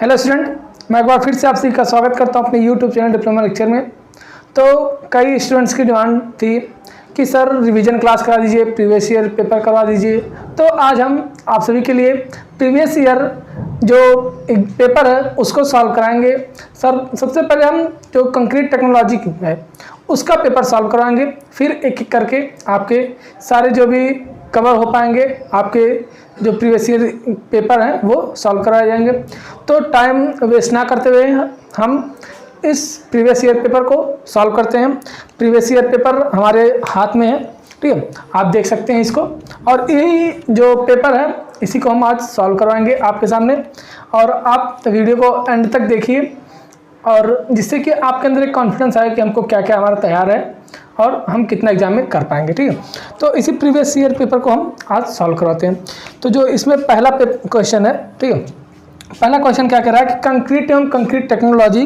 Hello student, मैं एक बार फिर से आप सभी का स्वागत करता हूं अपने यूट्यूब चैनल डिप्लोमा लेक्चर में। तो कई स्टूडेंट्स की डिमांड थी कि सर रिवीजन क्लास करा दीजिए, प्रीवियस ईयर पेपर करवा दीजिए। तो आज हम आप सभी के लिए प्रीवियस ईयर जो एक पेपर है उसको सॉल्व कराएंगे। सर सबसे पहले हम जो कंक्रीट टेक्नोलॉजी है उसका पेपर सॉल्व कराएंगे, फिर एक एक करके आपके सारे जो भी कवर हो पाएंगे, आपके जो प्रीवियस ईयर पेपर हैं वो सॉल्व कराए जाएंगे। तो टाइम वेस्ट ना करते हुए हम इस प्रीवियस ईयर पेपर को सॉल्व करते हैं। प्रीवियस ईयर पेपर हमारे हाथ में है, ठीक है, आप देख सकते हैं इसको। और यही जो पेपर है इसी को हम आज सॉल्व करवाएंगे आपके सामने। और आप वीडियो को एंड तक देखिए, और जिससे कि आपके अंदर एक कॉन्फिडेंस आए कि हमको क्या क्या हमारा तैयार है और हम कितना एग्जाम में कर पाएंगे, ठीक है। तो इसी प्रीवियस ईयर पेपर को हम आज सॉल्व करवाते हैं। तो जो इसमें पहला क्वेश्चन है, ठीक है, पहला क्वेश्चन क्या कह रहा है कि कंक्रीट एवं कंक्रीट टेक्नोलॉजी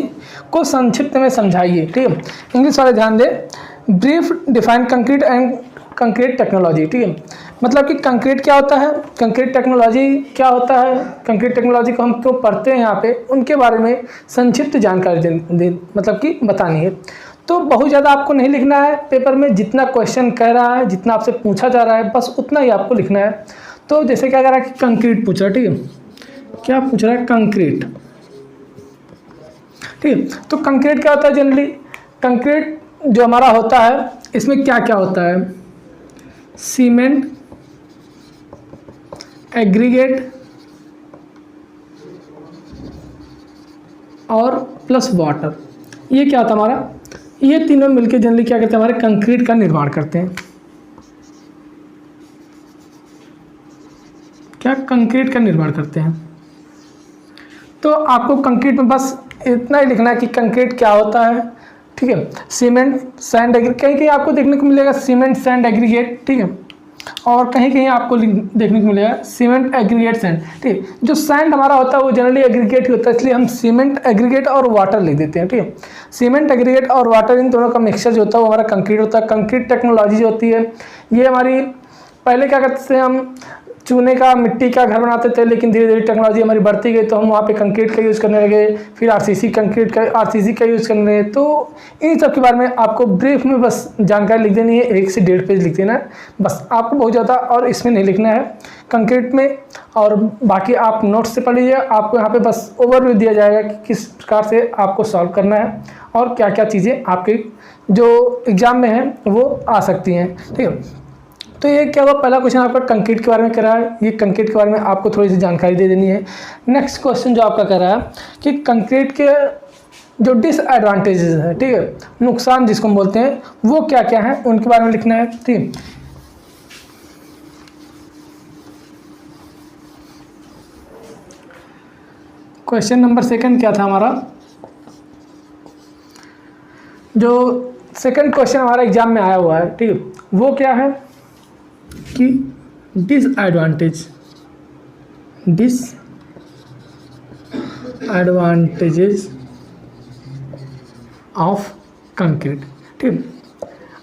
को संक्षिप्त में समझाइए, ठीक है। इंग्लिश वाले ध्यान दें, brief define concrete and concrete technology, ठीक है। मतलब कि कंक्रीट क्या होता है, कंक्रीट टेक्नोलॉजी क्या होता है, कंक्रीट टेक्नोलॉजी को हम क्यों पढ़ते हैं यहाँ पे, उनके बारे में संक्षिप्त जानकारी मतलब कि बतानी है। तो बहुत ज़्यादा आपको नहीं लिखना है पेपर में, जितना क्वेश्चन कह रहा है, जितना आपसे पूछा जा रहा है बस उतना ही आपको लिखना है। तो जैसे क्या कह रहा है कि कंक्रीट पूछ रहा है, ठीक है, क्या पूछ रहा है, कंक्रीट, ठीक है। तो कंक्रीट क्या होता है, जनरली कंक्रीट जो हमारा होता है इसमें क्या क्या होता है, सीमेंट, एग्रीगेट और प्लस वाटर, ये क्या होता है हमारा, ये तीनों मिलके जनरली क्या करते हैं, हमारे कंक्रीट का निर्माण करते हैं। क्या कंक्रीट का निर्माण करते हैं। तो आपको कंक्रीट में बस इतना ही लिखना है कि कंक्रीट क्या होता है, ठीक है। सीमेंट, सैंड, एग्रीगेट, कहीं कहीं आपको देखने को मिलेगा सीमेंट, सैंड, एग्रीगेट, ठीक है, और कहीं कहीं आपको देखने को मिलेगा सीमेंट, एग्रीगेट, सैंड, ठीक है। जो सैंड हमारा होता है वो जनरली एग्रीगेट ही होता है, इसलिए हम सीमेंट, एग्रीगेट और वाटर लिख देते हैं, ठीक है। सीमेंट, एग्रीगेट और वाटर इन दोनों का मिक्सचर जो होता है वो हमारा कंक्रीट होता है। कंक्रीट टेक्नोलॉजी जो होती है ये हमारी, पहले क्या करते थे हम, चूने का, मिट्टी का घर बनाते थे, लेकिन धीरे धीरे टेक्नोलॉजी हमारी बढ़ती गई तो हम वहाँ पे कंक्रीट का यूज़ करने लगे, फिर आरसीसी का यूज़ करने लगे। तो इन सब के बारे में आपको ब्रीफ में बस जानकारी लिख देनी है, 1 से 1.5 पेज लिख देना है बस, आपको बहुत ज़्यादा और इसमें नहीं लिखना है कंक्रीट में। और बाकी आप नोट्स से पढ़ लीजिए, आपको यहाँ पे बस ओवरव्यू दिया जाएगा कि किस प्रकार से आपको सॉल्व करना है और क्या क्या चीज़ें आपके जो एग्ज़ाम में हैं वो आ सकती हैं, ठीक है। तो ये क्या हुआ, पहला क्वेश्चन आपका कंक्रीट के बारे में कह रहा है, ये कंक्रीट के बारे में आपको थोड़ी सी जानकारी दे देनी है। नेक्स्ट क्वेश्चन जो आपका कह रहा है कि कंक्रीट के जो डिसएडवांटेजेस हैं, ठीक है, नुकसान जिसको हम बोलते हैं, वो क्या क्या हैं उनके बारे में लिखना है, ठीक है। क्वेश्चन नंबर 2 क्या था हमारा, जो सेकंड क्वेश्चन हमारा एग्जाम में आया हुआ है, ठीक है, वो क्या है कि डिसएडवांटेजेस ऑफ कंक्रीट, ठीक।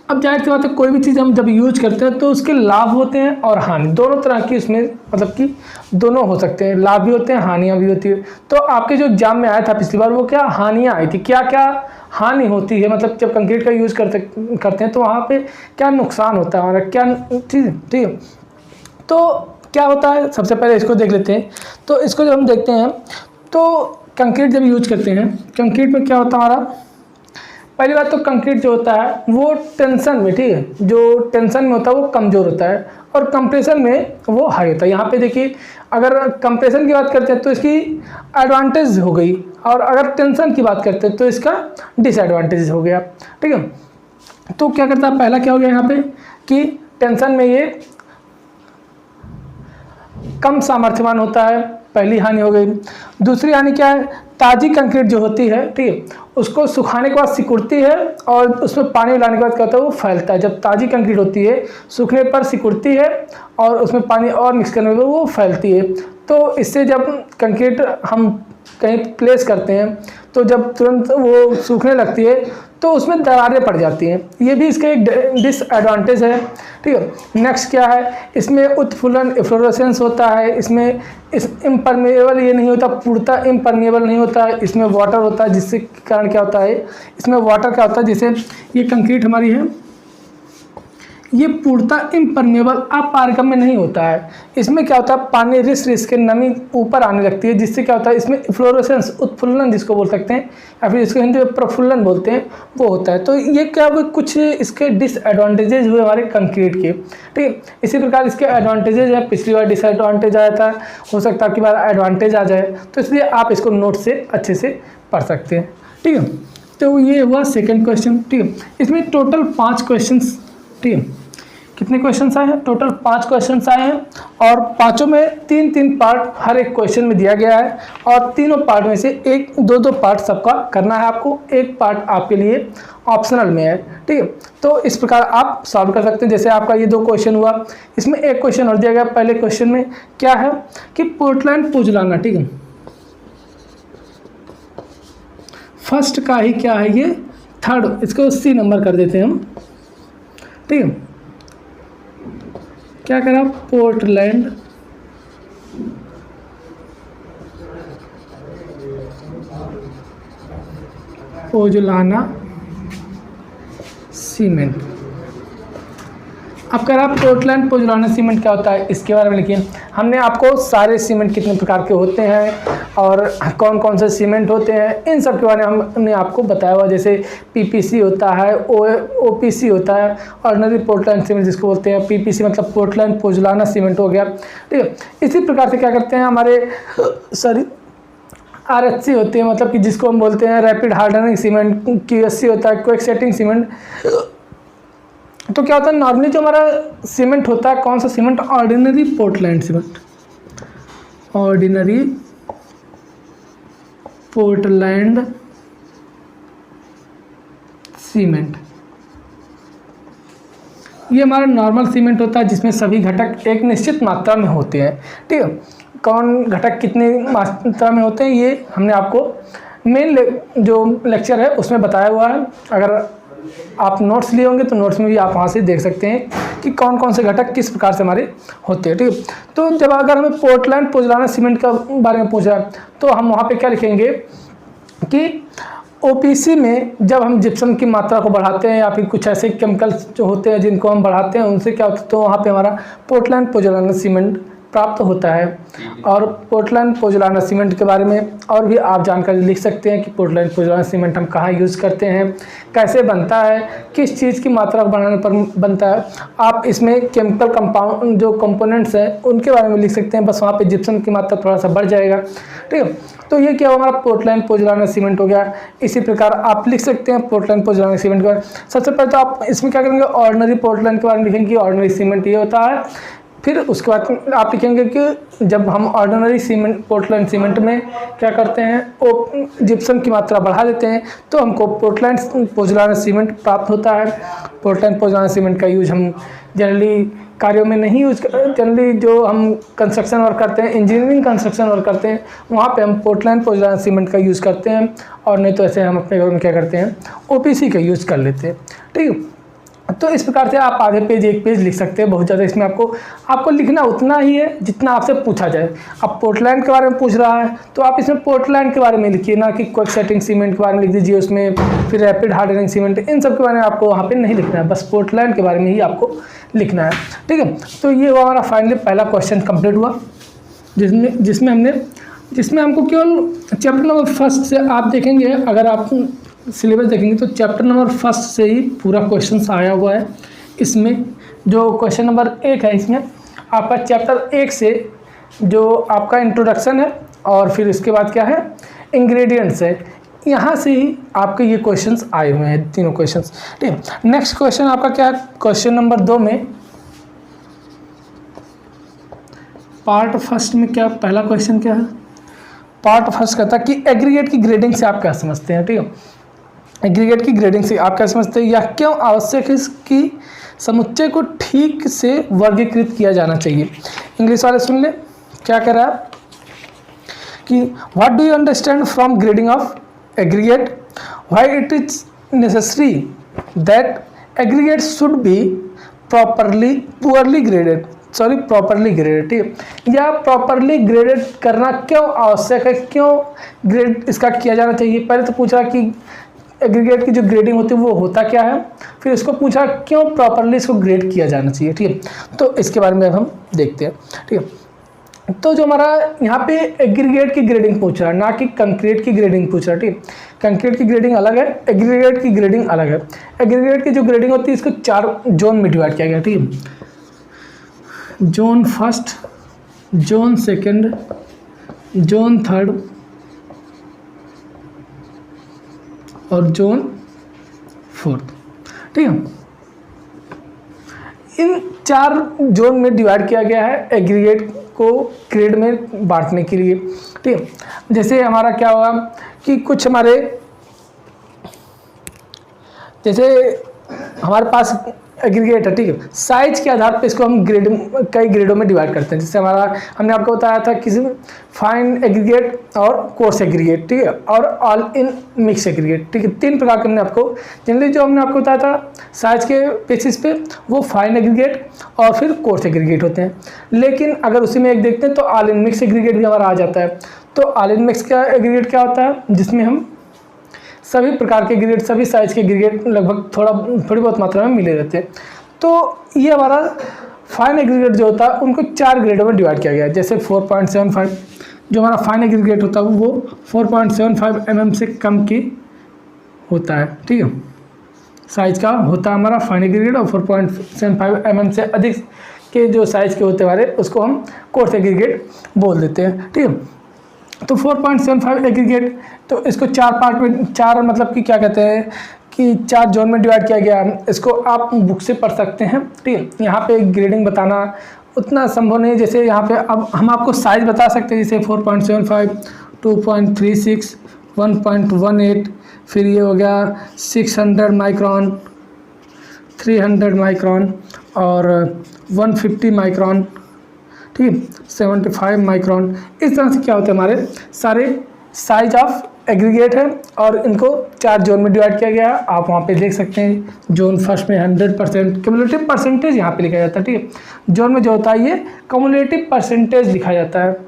अब जाहिर सी बात है कोई भी चीज़ हम जब यूज करते हैं तो उसके लाभ होते हैं और हानि, दोनों तरह की उसमें मतलब कि दोनों हो सकते हैं, लाभ भी होते हैं, हानियाँ भी होती है। तो आपके जो एग्जाम में आया था पिछली बार वो क्या हानियाँ आई थी, क्या क्या हानि होती है, मतलब जब कंक्रीट का यूज़ करते हैं तो वहाँ पे क्या नुकसान होता है हमारा, क्या चीज़, ठीक है। तो क्या होता है, सबसे पहले इसको देख लेते हैं। तो इसको जब हम देखते हैं तो कंक्रीट जब यूज करते हैं, कंक्रीट में क्या होता है हमारा, पहली बात तो कंक्रीट जो होता है वो टेंशन में, ठीक है, जो टेंशन में होता है वो कमज़ोर होता है और कंप्रेशन में वो हाई होता है। यहाँ पे देखिए, अगर कंप्रेशन की बात करते हैं तो इसकी एडवांटेज हो गई, और अगर टेंशन की बात करते हैं तो इसका डिसएडवांटेज हो गया, ठीक है। तो क्या करता है, पहला क्या हो गया यहाँ पे कि टेंशन में ये कम सामर्थ्यवान होता है, पहली हानि हो गई। दूसरी हानि क्या है, ताज़ी कंक्रीट जो होती है, ठीक है, उसको सुखाने के बाद सिकुड़ती है और उसमें पानी मिलाने के बाद क्या होता है वो फैलता है। जब ताज़ी कंक्रीट होती है सूखने पर सिकुड़ती है और उसमें पानी और मिक्स करने पर वो फैलती है। तो इससे जब कंक्रीट हम कहीं प्लेस करते हैं तो जब तुरंत वो सूखने लगती है तो उसमें दरारें पड़ जाती हैं, ये भी इसका एक डिसएडवांटेज है। ठीक है, नेक्स्ट क्या है, इसमें उत्फुल्लन इफ्लोरेसेंस होता है, इसमें इस इम्परमेबल ये नहीं होता, पूर्णतः इम्परमेबल नहीं होता है, इसमें वाटर होता है, जिससे कारण क्या होता है, इसमें वाटर क्या होता है, जैसे ये कंक्रीट हमारी है, ये पूर्णतः इम्परमेबल अपारगम्य नहीं होता है, इसमें क्या होता है, पानी रिस के नमी ऊपर आने लगती है, जिससे क्या होता है, इसमें इफ्लोरेसेंस उत्फुल्लन जिसको बोल सकते हैं, या फिर इसको हिंदी में प्रफुल्लन बोलते हैं, वो होता है। तो ये क्या वो कुछ इसके डिसएडवांटेजेस हुए हमारे कंक्रीट के। ठीक है, इसी प्रकार इसके एडवांटेजेज है, पिछली बार डिसएडवांटेज आया था, हो सकता है कि बार एडवांटेज आ जाए, तो इसलिए आप इसको नोट से अच्छे से पढ़ सकते हैं। ठीक है, तो ये हुआ सेकेंड क्वेश्चन। ठीक है, इसमें टोटल 5 क्वेश्चन, ठीक है, कितने क्वेश्चंस आए हैं, टोटल 5 क्वेश्चंस आए हैं, और पांचों में 3-3 पार्ट हर एक क्वेश्चन में दिया गया है, और तीनों पार्ट में से 1-2 पार्ट सबका करना है आपको, एक पार्ट आपके लिए ऑप्शनल में है। ठीक है, तो इस प्रकार आप सॉल्व कर सकते हैं। जैसे आपका ये 2 क्वेश्चन हुआ, इसमें एक क्वेश्चन और दिया गया। पहले क्वेश्चन में क्या है कि पोर्टलैंड पुजलाना, ठीक है, फर्स्ट का ही क्या है, ये थर्ड, इसको 80 नंबर कर देते हैं हम। ठीक है, क्या करा, पोर्टलैंड पोजलाना सीमेंट। अब करा पोर्टलैंड पोजलाना सीमेंट क्या होता है, इसके बारे में लिखिए। हमने आपको सारे सीमेंट कितने प्रकार के होते हैं और कौन कौन से सीमेंट होते हैं, इन सब के बारे में हमने आपको बताया हुआ। जैसे पीपीसी होता है, ओपीसी होता है, ऑर्डिनरी पोर्टलैंड सीमेंट जिसको बोलते हैं, पीपीसी मतलब पोर्टलैंड पोजलाना सीमेंट हो गया। ठीक है, इसी प्रकार से क्या करते हैं हमारे आरएचसी होते हैं, मतलब कि जिसको हम बोलते हैं रैपिड हार्डनिंग सीमेंट, क्यूएससी होता है, क्विक सेटिंग सीमेंट। तो क्या होता है, नॉर्मली जो हमारा सीमेंट होता है, कौन सा cement, ordinary Portland cement, ordinary Portland cement, ये हमारा नॉर्मल सीमेंट होता है, जिसमें सभी घटक एक निश्चित मात्रा में होते हैं। ठीक है, कौन घटक कितनी मात्रा में होते हैं, ये हमने आपको मेन जो लेक्चर है उसमें बताया हुआ है। अगर आप नोट्स लिए होंगे तो नोट्स में भी आप वहाँ से देख सकते हैं कि कौन कौन से घटक किस प्रकार से हमारे होते हैं। ठीक है, तो जब अगर हमें पोर्टलैंड पोजलाना सीमेंट का बारे में पूछ रहा है, तो हम वहाँ पे क्या लिखेंगे कि ओपीसी में जब हम जिप्सम की मात्रा को बढ़ाते हैं, या फिर कुछ ऐसे केमिकल्स जो होते हैं जिनको हम बढ़ाते हैं, उनसे क्या होता है, तो वहाँ पे हमारा पोर्टलैंड पोजलाना सीमेंट प्राप्त होता है। और पोर्टलैंड पोजलाना सीमेंट के बारे में और भी आप जानकारी लिख सकते हैं कि पोर्टलैंड पोजलाना सीमेंट हम कहाँ यूज़ करते हैं, कैसे बनता है, किस चीज़ की मात्रा को बढ़ाने पर बनता है। आप इसमें केमिकल कंपाउंड जो कंपोनेंट्स हैं उनके बारे में लिख सकते हैं, बस वहाँ पे जिप्सम की मात्रा थोड़ा सा बढ़ जाएगा। ठीक है, तो ये क्या हमारा पोर्टलैंड पोजलाना सीमेंट हो गया। इसी प्रकार आप लिख सकते हैं पोर्टलैंड पोजलाना सीमेंट के बारे में। सबसे पहले तो आप इसमें क्या करेंगे, ऑर्डिनरी पोर्टलैंड के बारे में लिखेंगे, ऑर्डिनरी सीमेंट ये होता है। फिर उसके बाद आप लिखेंगे कि जब हम ऑर्डिनरी सीमेंट पोर्टलैंड सीमेंट में क्या करते हैं, वो जिप्सम की मात्रा बढ़ा देते हैं, तो हमको पोर्टलैंड पोजलाना सीमेंट प्राप्त होता है। पोर्टलैंड पोजलाना सीमेंट का यूज हम जनरली कार्यों में नहीं यूज कर, जनरली जो हम कंस्ट्रक्शन वर्क करते हैं, इंजीनियरिंग कंस्ट्रक्शन वर्क करते हैं, वहाँ पे हम पोर्टलैंड पोजलाना सीमेंट का यूज़ करते हैं, और नहीं तो ऐसे हम अपने घर में क्या करते हैं, ओपीसी का यूज़ कर लेते हैं। ठीक है, तो इस प्रकार से आप आधे पेज एक पेज लिख सकते हैं। बहुत ज़्यादा इसमें आपको लिखना उतना ही है जितना आपसे पूछा जाए। अब पोर्टलैंड के बारे में पूछ रहा है तो आप इसमें पोर्टलैंड के बारे में लिखिए, ना कि क्विक सेटिंग सीमेंट के बारे में लिख दीजिए उसमें, फिर रैपिड हार्डनिंग सीमेंट, इन सब के बारे में आपको वहाँ पे नहीं लिखना है, बस पोर्टलैंड के बारे में ही आपको लिखना है। ठीक है, तो ये हुआ हमारा फाइनली पहला क्वेश्चन कंप्लीट हुआ, जिसमें हमको केवल चैप्टर नंबर 1 से आप देखेंगे, अगर आप सिलेबस देखेंगे तो चैप्टर नंबर 1 से ही पूरा क्वेश्चंस आया हुआ है। इसमें जो क्वेश्चन नंबर 1 है, इसमें आपका चैप्टर 1 से जो आपका इंट्रोडक्शन है, और फिर इसके बाद क्या है, इंग्रेडिएंट्स है, यहाँ से ही आपके ये क्वेश्चंस आए हुए हैं, तीनों क्वेश्चंस। ठीक है, नेक्स्ट क्वेश्चन आपका क्या है, क्वेश्चन नंबर 2 में पार्ट फर्स्ट में क्या पहला क्वेश्चन क्या है, पार्ट फर्स्ट कहता है कि एग्रीगेट की ग्रेडिंग से आप क्या समझते हैं। ठीक है, एग्रीगेट की ग्रेडिंग से आप क्या समझते हैं, या क्यों आवश्यक है कि समुच्चय को ठीक से वर्गीकृत किया जाना चाहिए। इंग्लिश वाले सुन ले, क्या कह रहा है कि what do you understand from grading of aggregate, why it is necessary that aggregate should be poorly graded, ठीक है, या प्रॉपरली ग्रेडेड करना क्यों आवश्यक है, क्यों ग्रेड इसका किया जाना चाहिए। पहले तो पूछा कि एग्रीगेट की जो ग्रेडिंग होती है वो होता क्या है, फिर इसको पूछा क्यों प्रॉपरली इसको ग्रेड किया जाना चाहिए, ठीक है। तो इसके बारे में अब हम देखते हैं, ठीक है। तो जो हमारा यहाँ पे एग्रीगेट की ग्रेडिंग पूछ रहा है, ना कि कंक्रीट की ग्रेडिंग पूछ रहा है, ठीक है। कंक्रीट की ग्रेडिंग अलग है, एग्रीगेट की ग्रेडिंग अलग है। एग्रीगेट की जो ग्रेडिंग होती है इसको 4 जोन में डिवाइड किया गया, ठीक है। Zone first, zone second, zone third और जोन फोर्थ, ठीक है। इन 4 जोन में डिवाइड किया गया है एग्रीगेट को ग्रेड में बांटने के लिए, ठीक है। जैसे हमारा क्या होगा कि कुछ हमारे, जैसे हमारे पास एग्रीगेट है, ठीक है, साइज के आधार पे इसको हम कई ग्रेडों में डिवाइड करते हैं। जैसे हमारा हमने आपको बताया था किसी फाइन एग्रीगेट और कोर्स एग्रीगेट, ठीक है, और ऑल इन मिक्स एग्रीगेट, ठीक है। 3 प्रकार के हमने आपको जनरली जो हमने आपको बताया था साइज के बेसिस पे वो फाइन एग्रीगेट और फिर कोर्स एग्रीगेट होते हैं। लेकिन अगर उसी में एक देखते हैं तो ऑल इन मिक्स एग्रीगेट भी हमारा आ जाता है। तो ऑल इन मिक्स का एग्रीगेट क्या होता है, जिसमें हम सभी प्रकार के ग्रेड, सभी साइज के ग्रेड लगभग थोड़ी बहुत मात्रा में मिले रहते हैं। तो ये हमारा फाइन एग्रीगेट जो होता है उनको 4 ग्रेडों में डिवाइड किया गया है। जैसे 4.75 जो हमारा फाइन एग्रीगेट होता है वो 4.75 mm से कम की होता है, ठीक है, साइज का होता है हमारा फाइन एग्रीगेट। और 4.75 mm से अधिक के जो साइज के होते हमारे उसको हम कोर्स एग्रीगेट बोल देते हैं, ठीक है। तो 4.75 एग्रीगेट, तो इसको 4 पार्ट में, 4 मतलब कि क्या कहते हैं कि 4 जोन में डिवाइड किया गया। इसको आप बुक से पढ़ सकते हैं, ठीक है। यहाँ पे ग्रेडिंग बताना उतना संभव नहीं, जैसे यहाँ पे अब हम आपको साइज बता सकते हैं, जैसे 4.75, 2.36, 1.18, फिर ये हो गया 600 माइक्रॉन, 300 माइक्रॉन और 150 माइक्रॉन, ठीक है, 75 माइक्रॉन। इस तरह से क्या होता है हमारे सारे साइज ऑफ एग्रीगेट है और इनको 4 जोन में डिवाइड किया गया है। आप वहाँ पे देख सकते हैं जोन फर्स्ट में 100% क्यूमुलेटिव परसेंटेज यहाँ पे लिखा जाता है, ठीक है। जोन में जो होता है ये क्यूमुलेटिव परसेंटेज लिखा जाता है।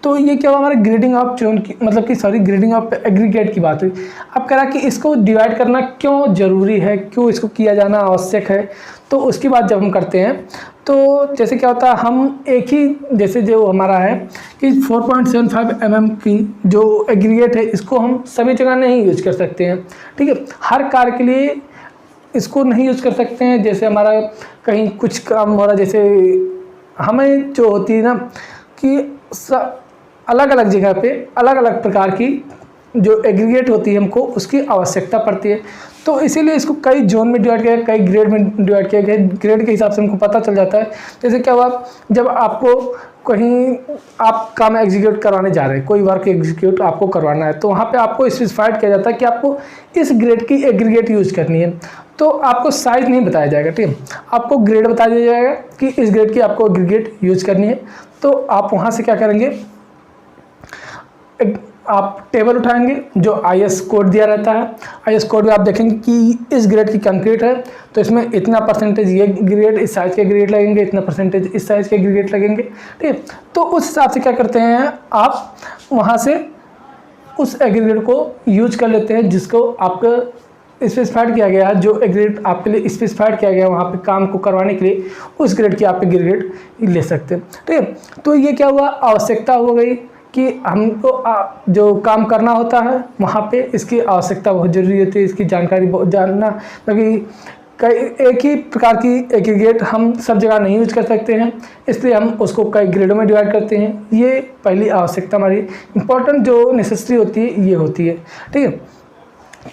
तो ये क्या हुआ हमारे ग्रेडिंग ऑफ जोन की, मतलब कि सॉरी ग्रेडिंग ऑफ एग्रीगेट की बात हुई। अब कह रहा कि इसको डिवाइड करना क्यों ज़रूरी है, क्यों इसको किया जाना आवश्यक है। तो उसकी बात जब हम करते हैं तो जैसे क्या होता है, हम एक ही, जैसे जो हमारा है कि 4.75 mm की जो एग्रीगेट है इसको हम सभी जगह नहीं यूज कर सकते हैं, ठीक है। हर कार्य के लिए इसको नहीं यूज कर सकते हैं। जैसे हमारा कहीं कुछ काम हो रहा, जैसे हमें जो होती है ना कि अलग अलग जगह पे अलग अलग प्रकार की जो एग्रीगेट होती है हमको उसकी आवश्यकता पड़ती है। तो इसीलिए इसको कई जोन में डिवाइड किया गया, कई ग्रेड में डिवाइड किया गया। ग्रेड के हिसाब से हमको पता चल जाता है। जैसे क्या हुआ, जब आपको कहीं आप काम एग्जीक्यूट करवाने जा रहे हैं, कोई वर्क एग्जीक्यूट आपको करवाना है, तो वहाँ पे आपको स्पेसिफाइड किया जाता है कि आपको इस ग्रेड की एग्रीगेट यूज़ करनी है। तो आपको साइज़ नहीं बताया जाएगा, ठीक है, आपको ग्रेड बता दिया जाएगा कि इस ग्रेड की आपको एग्रीगेट यूज़ करनी है। तो आप वहाँ से क्या करेंगे, आप टेबल उठाएंगे जो आईएस कोड दिया रहता है। आईएस कोड में आप देखेंगे कि इस ग्रेड की कंक्रीट है तो इसमें इतना परसेंटेज ये ग्रेड, इस साइज़ के ग्रेड लगेंगे, इतना परसेंटेज इस साइज़ के ग्रेड लगेंगे, ठीक है। तो उस हिसाब से क्या करते हैं, आप वहाँ से उस एग्रीगेट को यूज कर लेते हैं जिसको आपका स्पेसिफाइड किया गया है, जो एग्रीगेट आपके लिए स्पेसिफाइड किया गया है वहाँ पे काम को करवाने के लिए, उस ग्रेड की आप एग्रीगेट ले सकते हैं, ठीक है। तो ये क्या हुआ, आवश्यकता हो गई कि हमको जो काम करना होता है वहाँ पे इसकी आवश्यकता बहुत ज़रूरी होती है, इसकी जानकारी बहुत जानना, क्योंकि कई एक ही प्रकार की एग्रीगेट हम सब जगह नहीं यूज कर सकते हैं, इसलिए हम उसको कई ग्रेडों में डिवाइड करते हैं। ये पहली आवश्यकता हमारी इंपॉर्टेंट जो नेसेसरी होती है ये होती है, ठीक है।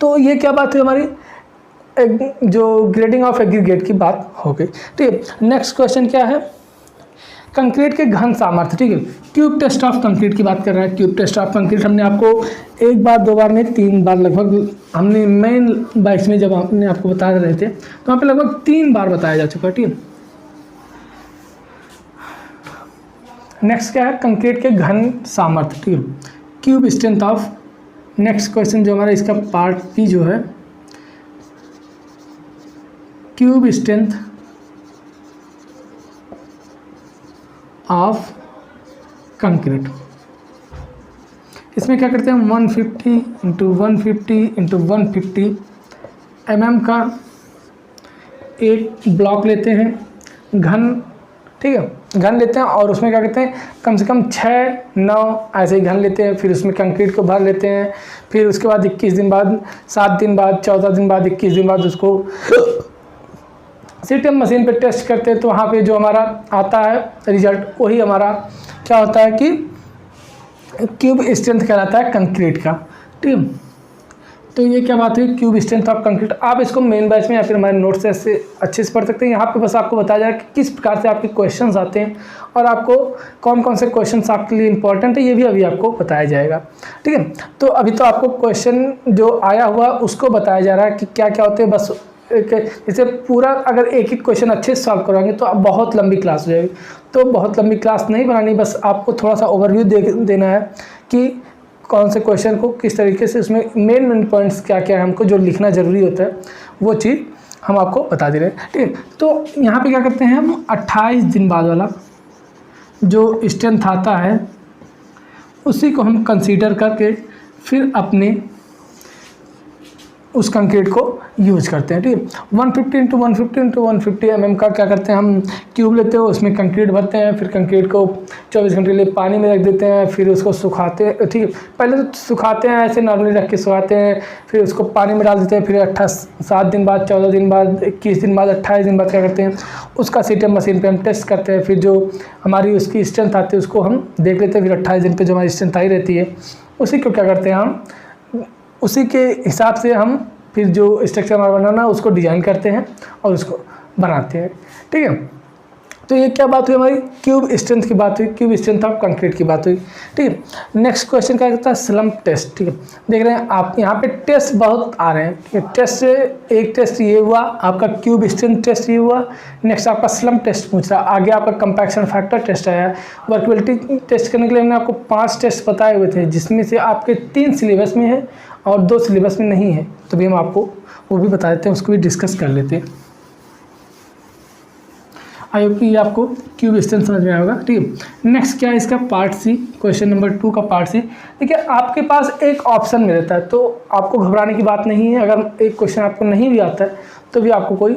तो ये क्या बात हुई हमारी जो ग्रेडिंग ऑफ एग्रीगेट की बात हो गई, ठीक है। नेक्स्ट क्वेश्चन क्या है, कंक्रीट के घन सामर्थ्य, ठीक है। क्यूब टेस्ट ऑफ कंक्रीट की बात कर रहा है। क्यूब टेस्ट ऑफ कंक्रीट हमने आपको 1 बार 2 बार नहीं 3 बार लगभग, हमने मेन बाइक्स में जब हमने आपको बता रहे थे तो वहाँ पे लगभग 3 बार बताया जा चुका है, ठीक है। नेक्स्ट क्या है, कंक्रीट के घन सामर्थ्य, ठीक है, cube strength of. Next question जो हमारा इसका पार्ट भी जो है क्यूब स्ट्रेंथ ऑफ कंक्रीट। इसमें क्या करते हैं, 150 इंटू 150 इंटू 150 mm का एक ब्लॉक लेते हैं घन, ठीक है, घन लेते हैं और उसमें क्या करते हैं कम से कम 6-9 ऐसे ही घन लेते हैं। फिर उसमें कंक्रीट को भर लेते हैं। फिर उसके बाद 21 दिन बाद, 7 दिन बाद, 14 दिन बाद, 21 दिन बाद उसको सीटीएम मशीन पे टेस्ट करते हैं। तो वहाँ पे जो हमारा आता है रिजल्ट, वही हमारा क्या होता है कि क्यूब स्ट्रेंथ कहलाता है कंक्रीट का, ठीक है। तो ये क्या बात हुई, क्यूब स्ट्रेंथ ऑफ कंक्रीट। आप इसको मेन बैच में या फिर हमारे नोट्स से अच्छे से पढ़ सकते हैं। यहाँ पे बस आपको बताया जाए कि किस प्रकार से आपके क्वेश्चंस आते हैं और आपको कौन कौन से क्वेश्चंस आपके लिए इंपॉर्टेंट है, ये भी अभी आपको बताया जाएगा, ठीक है। तो अभी तो आपको क्वेश्चन जो आया हुआ उसको बताया जा रहा है कि क्या क्या होते हैं। बस जैसे पूरा अगर एक एक क्वेश्चन अच्छे से सॉल्व करवाएंगे तो आप बहुत लंबी क्लास हो जाएगी। तो बहुत लंबी क्लास नहीं बनानी, बस आपको थोड़ा सा ओवरव्यू देना है कि कौन से क्वेश्चन को किस तरीके से, उसमें मेन पॉइंट्स क्या क्या है हमको जो लिखना ज़रूरी होता है, वो चीज़ हम आपको बता दे रहे हैं, ठीक है। तो यहाँ पे क्या करते हैं हम 28 दिन बाद वाला जो स्ट्रेंथ आता है उसी को हम कंसीडर करके फिर अपने उस कंक्रीट को यूज करते हैं, ठीक है। 150 इंटू 150 इंटू 150 mm का क्या करते हैं हम क्यूब लेते हैं, उसमें कंक्रीट भरते हैं। फिर कंक्रीट को 24 घंटे के लिए पानी में रख देते हैं। फिर उसको सुखाते हैं, ठीक है। पहले तो सुखाते हैं, ऐसे नॉर्मली रख के सुखाते हैं। फिर उसको पानी में डाल देते हैं। फिर 7 दिन बाद, 14 दिन बाद, 21 दिन बाद, 28 दिन बाद क्या करते हैं उसका सीटीएम मशीन पर हम टेस्ट करते हैं। फिर जो हमारी उसकी स्ट्रेंथ आती है उसको हम देख लेते हैं। फिर 28 दिन पर जो हमारी स्ट्रेंथ आई रहती है उसी को क्या करते हैं हम, उसी के हिसाब से हम फिर जो स्ट्रक्चर हमारा बनाना उसको डिज़ाइन करते हैं और उसको बनाते हैं, ठीक है। तो ये क्या बात हुई, हमारी क्यूब स्ट्रेंथ की बात हुई, क्यूब स्ट्रेंथ ऑफ कंक्रीट की बात हुई, ठीक है। नेक्स्ट क्वेश्चन क्या कहता है, स्लम्प टेस्ट, ठीक है। देख रहे हैं आप यहाँ पे टेस्ट बहुत आ रहे हैं, ठीक है। टेस्ट एक टेस्ट ये हुआ आपका, क्यूब स्ट्रेंथ टेस्ट ये हुआ। नेक्स्ट आपका स्लम्प टेस्ट पूछ रहा है। आगे आपका कंपैक्शन फैक्टर टेस्ट आया। वर्कबिलिटी टेस्ट करने के लिए हमने आपको 5 टेस्ट बताए हुए थे, जिसमें से आपके 3 सिलेबस में है और 2 सिलेबस में नहीं है। तो भी हम आपको वो भी बता देते हैं, उसको भी डिस्कस कर लेते हैं। आई होप कि ये आपको क्यूब स्ट्रेंथ समझ में आएगा, ठीक है। नेक्स्ट क्या है इसका पार्ट सी, क्वेश्चन नंबर 2 का पार्ट सी। देखिए आपके पास एक ऑप्शन में रहता है, तो आपको घबराने की बात नहीं है। अगर एक क्वेश्चन आपको नहीं भी आता है तो भी आपको कोई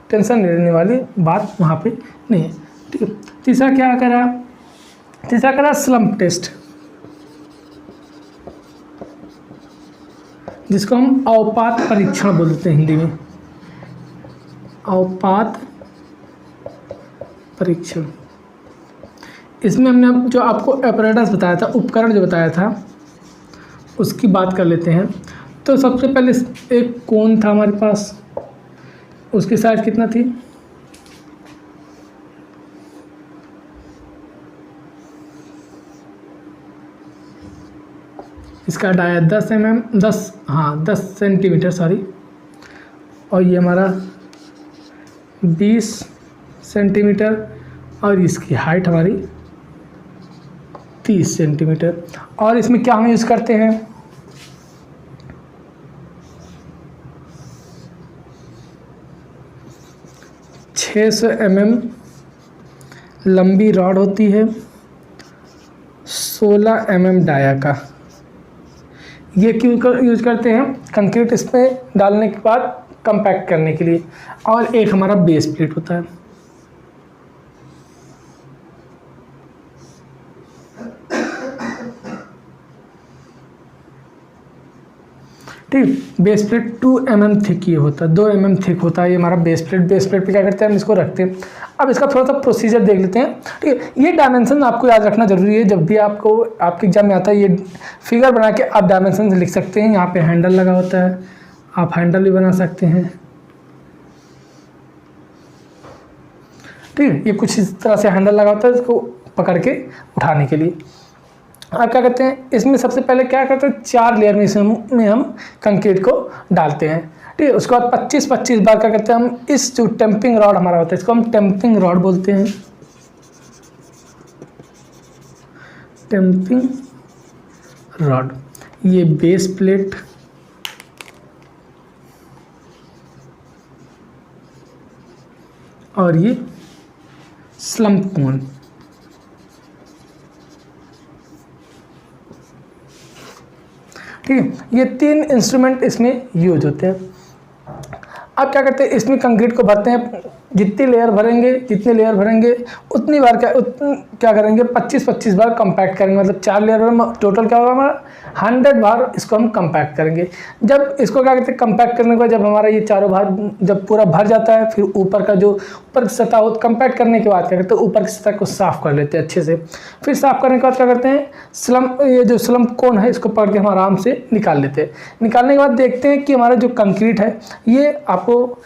टेंशन लेने वाली बात वहाँ पे नहीं है, ठीक है। तीसरा क्या करा, तीसरा करा स्लम्प टेस्ट, जिसको हम अवपात परीक्षण बोलते हैं हिंदी में, अवपात परीक्षण। इसमें हमने जो आपको एपरेटस बताया था, उपकरण जो बताया था, उसकी बात कर लेते हैं। तो सबसे पहले एक कोन था हमारे पास, उसकी साइज कितना थी, इसका डाया 10 सेंटीमीटर सॉरी, और ये हमारा 20 सेंटीमीटर और इसकी हाइट हमारी 30 सेंटीमीटर। और इसमें क्या हम यूज़ करते हैं, (600 mm लंबी रॉड होती है, 16 mm डाया का। ये क्यों यूज करते हैं, कंक्रीट इस पर डालने के बाद कंपैक्ट करने के लिए। और एक हमारा बेस प्लेट होता है, ठीक। बेस प्लेट 2 mm थिक ये होता है, 2 mm थिक होता है ये हमारा बेस प्लेट। बेस प्लेट पे क्या करते हैं हम इसको रखते हैं। अब इसका थोड़ा सा प्रोसीजर देख लेते हैं, ठीक है। ये डायमेंशन आपको याद रखना जरूरी है। जब भी आपको आपके एग्जाम में आता है, ये फिगर बना के आप डायमेंशन लिख सकते हैं। यहाँ पे हैंडल लगा होता है, आप हैंडल भी बना सकते हैं, ठीक है। ये कुछ इस तरह से हैंडल लगा होता है, इसको पकड़ के उठाने के लिए। आप क्या करते हैं, इसमें सबसे पहले क्या करते हैं, 4 लेयर में हम कंक्रीट को डालते हैं, ठीक है। उसके बाद 25-25 बार क्या करते हैं हम, इस जो टेम्पिंग रॉड हमारा होता है, इसको हम टेम्पिंग रॉड बोलते हैं, टेम्पिंग रॉड। ये बेस प्लेट, और ये स्लम्प कोण। ठीक है, ये 3 इंस्ट्रूमेंट इसमें यूज होते हैं। अब क्या करते हैं, इसमें कंक्रीट को भरते हैं। जितनी लेयर भरेंगे उतनी बार क्या करेंगे, 25-25 बार कंपैक्ट करेंगे। मतलब 4 लेयर में टोटल क्या होगा हमारा, 100 बार इसको हम कंपैक्ट करेंगे। जब इसको क्या करते हैं, कंपैक्ट करने के बाद जब हमारा ये चारों बार जब पूरा भर जाता है, फिर ऊपर का जो ऊपर की सतह हो, कंपैक्ट करने के बाद क्या करते हैं, ऊपर की सतह को साफ कर लेते हैं अच्छे से। फिर साफ करने के बाद क्या करते हैं, ये जो स्लम्प कोन है इसको पकड़ के हम आराम से निकाल लेते हैं। निकालने के बाद देखते हैं कि हमारा जो कंक्रीट है, ये आपको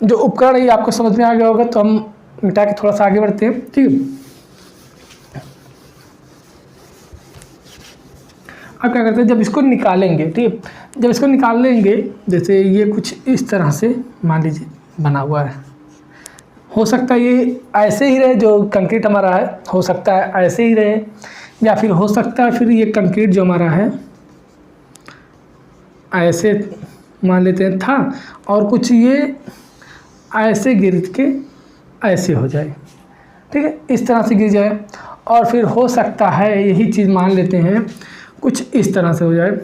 जो उपकरण है ये आपको समझ में आ गया होगा, तो हम मिटा के थोड़ा सा आगे बढ़ते हैं। ठीक है, अब क्या करते हैं, जब इसको निकालेंगे, ठीक है, जब इसको निकाल लेंगे, जैसे ये कुछ इस तरह से मान लीजिए बना हुआ है। हो सकता है ये ऐसे ही रहे, जो कंक्रीट हमारा है हो सकता है ऐसे ही रहे, या फिर हो सकता है फिर ये कंक्रीट जो हमारा है ऐसे मान लेते हैं था, और कुछ ये ऐसे गिर के ऐसे हो जाए। ठीक है, इस तरह से गिर जाए, और फिर हो सकता है यही चीज़ मान लेते हैं कुछ इस तरह से हो जाए,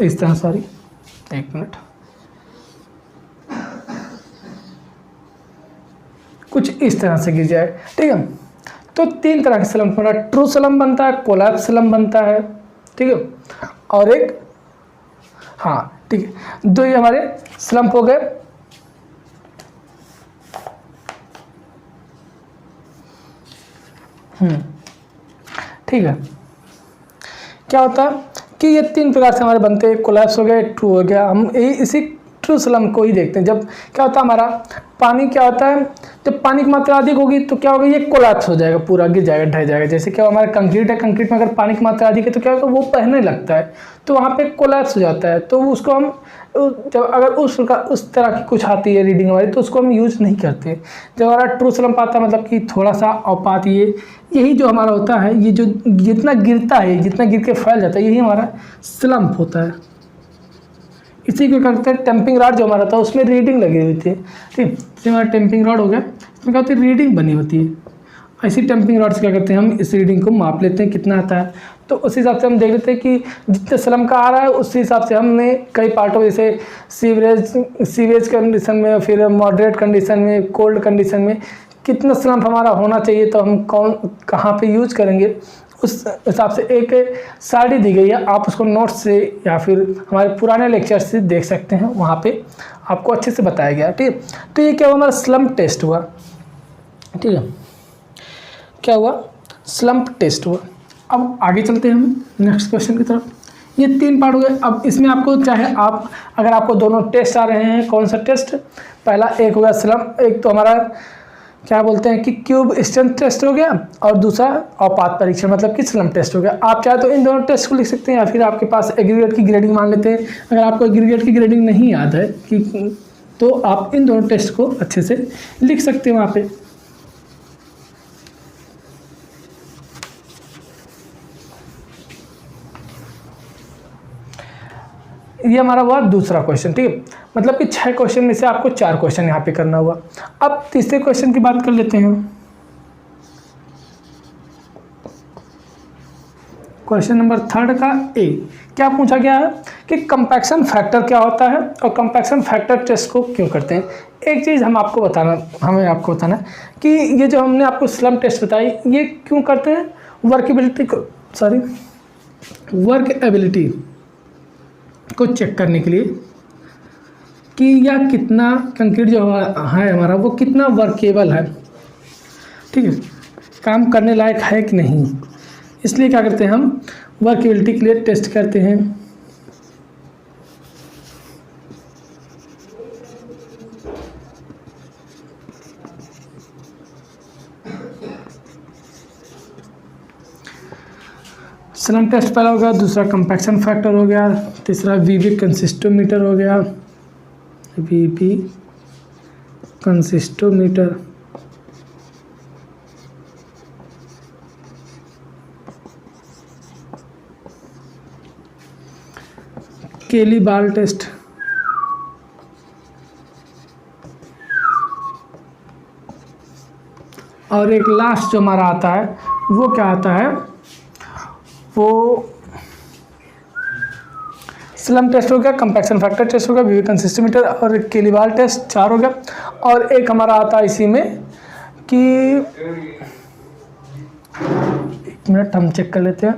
इस तरह, सॉरी 1 मिनट, कुछ इस तरह से गिर जाए। ठीक है, तो 3 तरह के स्लम्प बनता है, ट्रू स्लम्प बनता है, कोलैप्स स्लम्प बनता है। ठीक है, और एक, हाँ ठीक है, 2 ये हमारे स्लम्प हो गए। ठीक है, क्या होता है कि ये 3 प्रकार से हमारे बनते हैं, कोलैप्स हो गया, ट्रू हो गया। हम इसी ट्रू स्लम्प को ही देखते हैं। जब क्या होता है, हमारा पानी क्या होता है, जब पानी की मात्रा अधिक होगी तो क्या होगा, ये कोलैप्स हो जाएगा, पूरा गिर जाएगा, ढह जाएगा। जैसे क्या हमारा कंक्रीट है, कंक्रीट में अगर पानी की मात्रा अधिक है तो क्या होगा, वो बहने लगता है, तो वहाँ पे कोलैप्स हो जाता है। तो उसको हम जब अगर उस तरह की कुछ आती है रीडिंग हमारी, तो उसको हम यूज नहीं करते। जब हमारा ट्रू स्लम्प आता है, मतलब कि थोड़ा सा औपात, यही जो हमारा होता है, ये जो जितना गिरता है, जितना गिर के फैल जाता है, यही हमारा स्लम्प होता है। इसी को करते हैं टेम्पिंग रॉड जो हमारा था, उसमें रीडिंग लगी हुई थी। ठीक, जैसे हमारा टेम्पिंग रॉड हो गया, इसमें क्या होती है, रीडिंग बनी होती है। ऐसी टेम्पिंग रॉड से क्या करते हैं, हम इस रीडिंग को माप लेते हैं कितना आता है, तो उस हिसाब से हम देख लेते हैं कि जितने स्लम्प का आ रहा है, उस हिसाब से हमने कई पार्टों, जैसे सीवेज कंडीशन में, फिर मॉडरेट कंडीशन में, कोल्ड कंडीशन में कितना स्लम्प हमारा होना चाहिए, तो हम कहाँ पे यूज करेंगे, उस हिसाब से एक साड़ी दी गई है। आप उसको नोट्स से या फिर हमारे पुराने लेक्चर से देख सकते हैं, वहाँ पे आपको अच्छे से बताया गया। ठीक है, तो ये क्या हुआ, हमारा स्लम्प टेस्ट हुआ। ठीक है, क्या हुआ, स्लम्प टेस्ट हुआ। अब आगे चलते हैं हम नेक्स्ट क्वेश्चन की तरफ। ये 3 पार्ट हो गए। अब इसमें आपको चाहे आप, अगर आपको दोनों टेस्ट आ रहे हैं, कौन सा टेस्ट, पहला एक हो गया स्लम्प, एक तो हमारा क्या बोलते हैं कि क्यूब स्ट्रेंथ टेस्ट हो गया, और दूसरा औपात परीक्षण, मतलब कि स्लम्प टेस्ट हो गया। आप चाहे तो इन दोनों टेस्ट को लिख सकते हैं, या फिर आपके पास एग्रीगेट की ग्रेडिंग मान लेते हैं। अगर आपको एग्रीगेट की ग्रेडिंग नहीं याद है कि, तो आप इन दोनों टेस्ट को अच्छे से लिख सकते हैं वहाँ पे। ये हमारा हुआ दूसरा क्वेश्चन। ठीक है, मतलब कि 6 क्वेश्चन में से आपको 4 क्वेश्चन यहाँ पे करना हुआ। अब तीसरे क्वेश्चन की बात कर लेते हैं। क्वेश्चन नंबर 3 का ए, क्या पूछा गया है कि कंपैक्शन फैक्टर क्या होता है और कंपैक्शन फैक्टर टेस्ट को क्यों करते हैं। एक चीज़ हमें आपको बताना है कि ये जो हमने आपको स्लम्प टेस्ट बताई, ये क्यों करते हैं, वर्क एबिलिटी को चेक करने के लिए कि यह कितना कंक्रीट जो है हमारा, वो कितना वर्केबल है। ठीक है, काम करने लायक है कि नहीं, इसलिए क्या करते हैं, हम वर्केबिलिटी के लिए टेस्ट करते हैं। स्लम्प टेस्ट पहला हो गया, दूसरा कंपैक्शन फैक्टर हो गया, तीसरा वीबी कंसिस्टोमीटर हो गया, वीबी कंसिस्टोमीटर, केली बाल टेस्ट, और एक लास्ट जो हमारा आता है वो क्या आता है, वो स्लम्प टेस्ट हो गया, कंपैक्शन फैक्टर टेस्ट हो गया, वीवी कंसिस्टोमीटर और केलीवाल टेस्ट 4 हो गया। और एक हमारा आता है इसी में कि 1 मिनट हम चेक कर लेते हैं।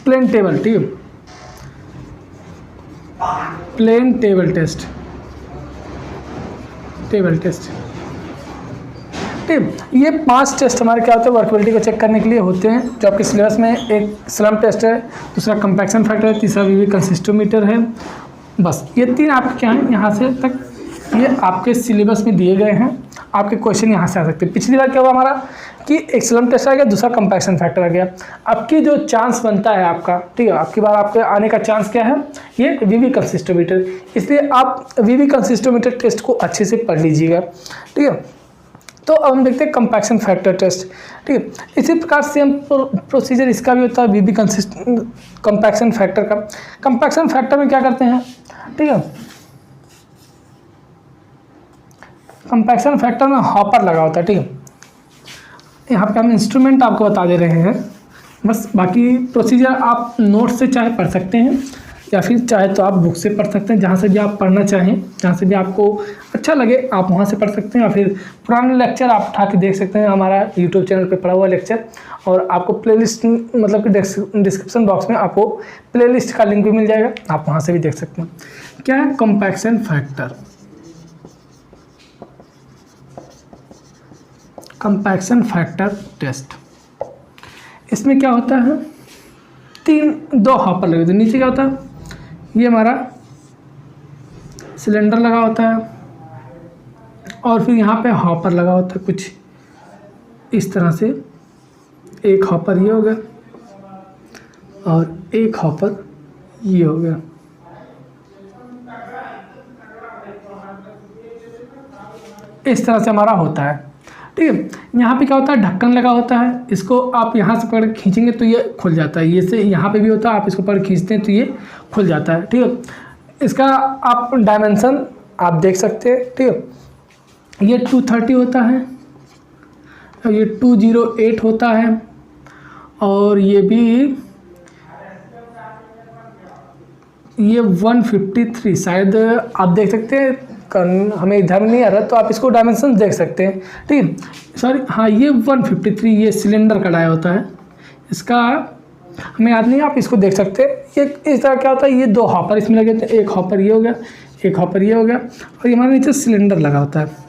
प्लेन टेबल, ठीक है, प्लेन टेबल टेस्ट, ठीक। ये 5 टेस्ट हमारे क्या होते हैं, वर्कबिलिटी को चेक करने के लिए होते हैं, जो आपके सिलेबस में एक स्लम्प टेस्ट है, दूसरा कंपैक्शन फैक्टर है, तीसरा वीवी कंसिस्टोमीटर है। बस ये 3 आपके क्या हैं, यहाँ से तक ये आपके सिलेबस में दिए गए हैं। आपके क्वेश्चन यहाँ से आ सकते हैं। पिछली बार क्या हुआ हमारा कि एक स्लम्प टेस्ट आ गया, दूसरा कंपैक्शन फैक्टर आ गया। अब की जो चांस बनता है आपका, ठीक है, आपकी बार आपके आने का चांस क्या है, ये वीवी कंसिस्टोमीटर। इसलिए आप वीवी कंसिस्टोमीटर टेस्ट को अच्छे से पढ़ लीजिएगा, ठीक है। तो अब हम देखते हैं कंपैक्शन फैक्टर टेस्ट, ठीक है। इसी प्रकार से हम प्रोसीजर इसका भी होता है, वीवी कंपैक्शन फैक्टर का। कंपैक्शन फैक्टर में क्या करते हैं, ठीक है, कंपैक्शन फैक्टर में हॉपर लगा होता है, ठीक है। यहाँ पे हम इंस्ट्रूमेंट आपको बता दे रहे हैं, बस बाकी प्रोसीजर आप नोट से चाहे पढ़ सकते हैं या फिर चाहे तो आप बुक से पढ़ सकते हैं। जहाँ से भी आप पढ़ना चाहें, जहाँ से भी आपको अच्छा लगे आप वहाँ से पढ़ सकते हैं, या फिर पुराने लेक्चर आप उठा के देख सकते हैं, हमारा यूट्यूब चैनल पे पड़ा हुआ लेक्चर। और आपको प्लेलिस्ट मतलब कि डिस्क्रिप्शन बॉक्स में आपको प्लेलिस्ट का लिंक भी मिल जाएगा, आप वहाँ से भी देख सकते हैं। क्या है compaction factor? Compaction factor test, इसमें क्या होता है, 2 हॉपर लगे होते हैं। नीचे क्या होता है, ये हमारा सिलेंडर लगा होता है और फिर यहाँ पे हॉपर लगा होता है कुछ इस तरह से। एक हॉपर ये हो गया और एक हॉपर ये हो गया। इस तरह से हमारा होता है, ठीक है। यहाँ पे क्या होता है, ढक्कन लगा होता है, इसको आप यहाँ से पकड़ खींचेंगे तो ये खुल जाता है। ये से यहाँ पे भी होता है, आप इसको पकड़ खींचते हैं तो ये खुल जाता है, ठीक है। इसका आप डायमेंशन आप देख सकते हैं, ठीक है। ये 230 होता है और ये 208 होता है और ये भी ये 153 शायद आप देख सकते हैं। हमें इधर नहीं आ रहा तो आप इसको डायमेंशन देख सकते हैं, ठीक है। सॉरी, हाँ, ये 153 ये सिलेंडर का डाया होता है, इसका हमें याद नहीं, आप इसको देख सकते हैं। ये इस तरह क्या होता है, ये 2 हॉपर इसमें लगे थे, एक हॉपर ये हो गया, एक हॉपर ये हो गया और ये हमारे नीचे सिलेंडर लगा होता है,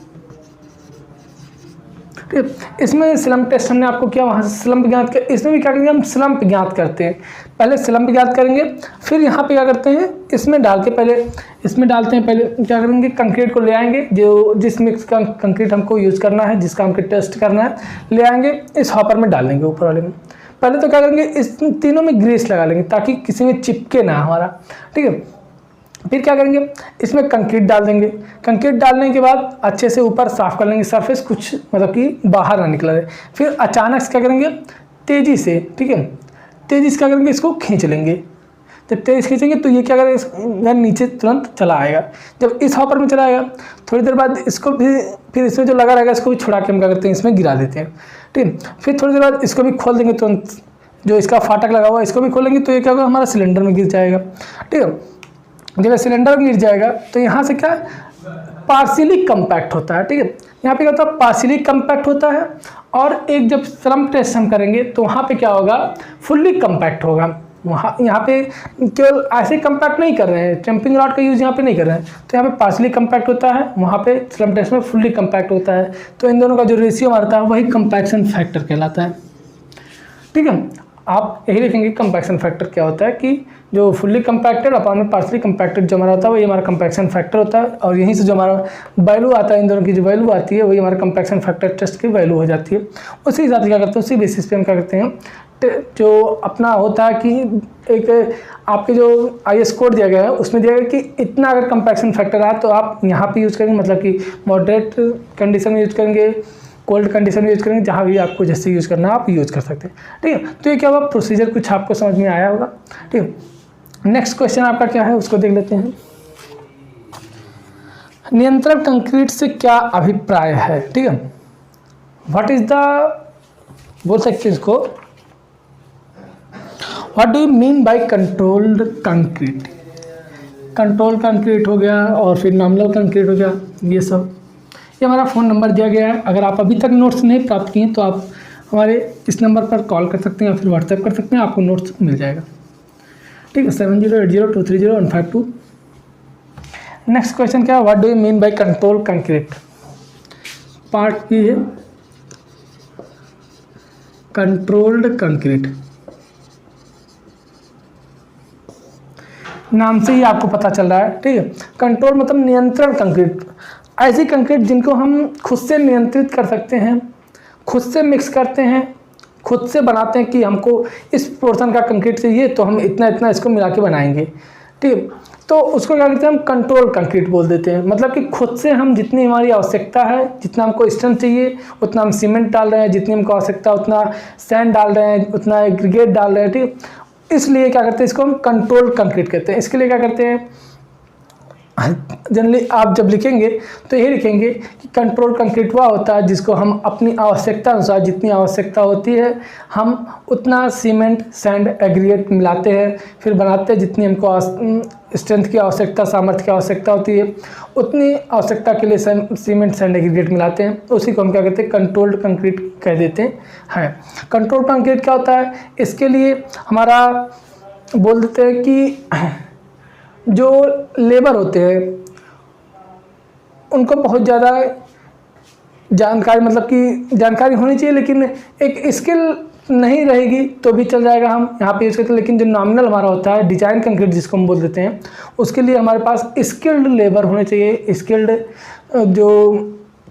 ठीक है। इसमें स्लम्प टेस्ट हमने आपको किया, वहाँ से स्लम्प ज्ञात कर, इसमें भी क्या करेंगे हम स्लम्प ज्ञात करते हैं। पहले स्लम्प ज्ञात करेंगे, फिर यहाँ पे क्या करते हैं, इसमें डाल के पहले इसमें डालते हैं। पहले क्या करेंगे, कंक्रीट को ले आएंगे, जो जिस मिक्स का कंक्रीट हमको यूज़ करना है, जिसका हमको टेस्ट करना है, ले आएंगे, इस हॉपर में डाल देंगे ऊपर वाले में। पहले तो क्या करेंगे, इस तीनों में ग्रीस लगा लेंगे ताकि किसी में चिपके ना हमारा, ठीक है। फिर क्या करेंगे, इसमें कंक्रीट डाल देंगे। कंक्रीट डालने के बाद अच्छे से ऊपर साफ़ कर लेंगे, सरफेस कुछ मतलब कि बाहर ना निकला रहे। फिर अचानक से क्या करेंगे, तेज़ी से, ठीक है, तेज़ी से क्या करेंगे, इसको खींच लेंगे। जब तेज़ खींचेंगे तो ये क्या करेगा, नीचे तुरंत चला आएगा। जब इस हॉपर में चला आएगा, थोड़ी देर बाद इसको भी, फिर इसमें जो लगा रहेगा इसको भी छुड़ा के हम क्या करते हैं, इसमें गिरा देते हैं, ठीक है। फिर थोड़ी देर बाद इसको भी खोल देंगे तुरंत, जो इसका फाटक लगा हुआ है इसको भी खोलेंगे तो ये क्या होगा, हमारा सिलेंडर में गिर जाएगा, ठीक है। जब सिलेंडर में गिर जाएगा तो यहाँ से क्या पार्शियली कंपैक्ट होता है, ठीक है। यहाँ पे क्या होता है, पार्शियली कंपैक्ट होता है। और एक जब स्लम्प टेस्ट हम करेंगे तो वहाँ पे क्या होगा, फुल्ली कंपैक्ट होगा। वहाँ यहाँ पे केवल ऐसे कंपैक्ट नहीं कर रहे हैं, जंपिंग रॉड का यूज़ यहाँ पे नहीं कर रहे हैं, तो यहाँ पे पार्शियली कंपैक्ट होता है, वहाँ पे स्लम्प टेस्ट में फुल्ली कंपैक्ट होता है। तो इन दोनों का जो रेशियो मारता है वही कंपैक्शन फैक्टर कहलाता है, ठीक है। आप यही देखेंगे कंपैक्शन फैक्टर क्या होता है कि जो फुल्ली कंपैक्टेड अपॉन में पार्शियली कंपैक्टेड जो हमारा होता है वही हमारा कंपैक्शन फैक्टर होता है। और यहीं से जो हमारा वैल्यू आता है, इन दोनों की जो वैल्यू आती है वही हमारा कंपैक्शन फैक्टर टेस्ट की वैल्यू हो जाती है। उसी हिसाब से क्या करते हैं, उसी बेसिस पे हम क्या करते हैं, जो अपना होता है कि एक आपके जो IS कोड दिया गया है उसमें दिया गया कि इतना अगर कंपैक्शन फैक्टर आया तो आप यहाँ पे यूज़ करेंगे, मतलब कि मॉडरेट कंडीशन में यूज़ करेंगे, कोल्ड कंडीशन में यूज़ करेंगे, जहाँ भी आपको जैसे यूज़ करना है आप यूज़ कर सकते हैं, ठीक है। तो ये क्या हुआ, प्रोसीजर कुछ आपको समझ में आया होगा, ठीक है। नेक्स्ट क्वेश्चन आपका क्या है उसको देख लेते हैं। नियंत्रण कंक्रीट से क्या अभिप्राय है, ठीक है। व्हाट इज द, बोल सकते हैं इसको, what do you mean bye controlled concrete. Control concrete हो गया और फिर नॉमिनल कंक्रीट हो गया, ये सब। ये हमारा फ़ोन नंबर दिया गया है। अगर आप अभी तक नोट्स नहीं प्राप्त किए तो आप हमारे इस नंबर पर कॉल कर सकते हैं या फिर व्हाट्सएप कर सकते हैं, आपको नोट्स मिल जाएगा, ठीक है। 7080230152। नेक्स्ट क्वेश्चन क्या है, what do you mean by control concrete. Part B है कंट्रोल्ड कंक्रीट। नाम से ही आपको पता चल रहा है, ठीक है। कंट्रोल मतलब नियंत्रण कंक्रीट, ऐसी कंक्रीट जिनको हम खुद से नियंत्रित कर सकते हैं, खुद से मिक्स करते हैं, खुद से बनाते हैं कि हमको इस पोर्शन का कंक्रीट चाहिए तो हम इतना इतना इसको मिला के बनाएंगे, ठीक है। तो उसको क्या करते हैं, हम कंट्रोल कंक्रीट बोल देते हैं। मतलब कि खुद से हम जितनी हमारी आवश्यकता है, जितना हमको स्ट्रेंथ चाहिए उतना हम सीमेंट डाल रहे हैं, जितनी हमको आवश्यकता उतना सैंड डाल रहे हैं, उतना एग्रीगेट डाल रहे हैं, ठीक है। इसलिए क्या करते हैं, इसको हम कंट्रोल कंक्रीट कहते हैं। इसके लिए क्या करते हैं, जनरली आप जब लिखेंगे तो यही लिखेंगे कि कंट्रोल कंक्रीट वह होता है जिसको हम अपनी आवश्यकता अनुसार, जितनी आवश्यकता होती है हम उतना सीमेंट सैंड एग्रीगेट मिलाते हैं, फिर बनाते हैं। जितनी हमको स्ट्रेंथ की आवश्यकता, सामर्थ्य की आवश्यकता होती है उतनी आवश्यकता के लिए सीमेंट सैंड एग्रीगेट मिलाते हैं। उसी को हम क्या कहते हैं, कंट्रोल्ड कंक्रीट कह देते हैं। कंट्रोल कंक्रीट क्या होता है, इसके लिए हमारा बोल देते हैं कि जो लेबर होते हैं उनको बहुत ज़्यादा जानकारी, मतलब कि जानकारी होनी चाहिए, लेकिन एक स्किल नहीं रहेगी तो भी चल जाएगा, हम यहाँ पे यूज़ करते हैं। लेकिन जो नॉमिनल हमारा होता है, डिजाइन कंक्रीट जिसको हम बोल देते हैं, उसके लिए हमारे पास स्किल्ड लेबर होने चाहिए। स्किल्ड जो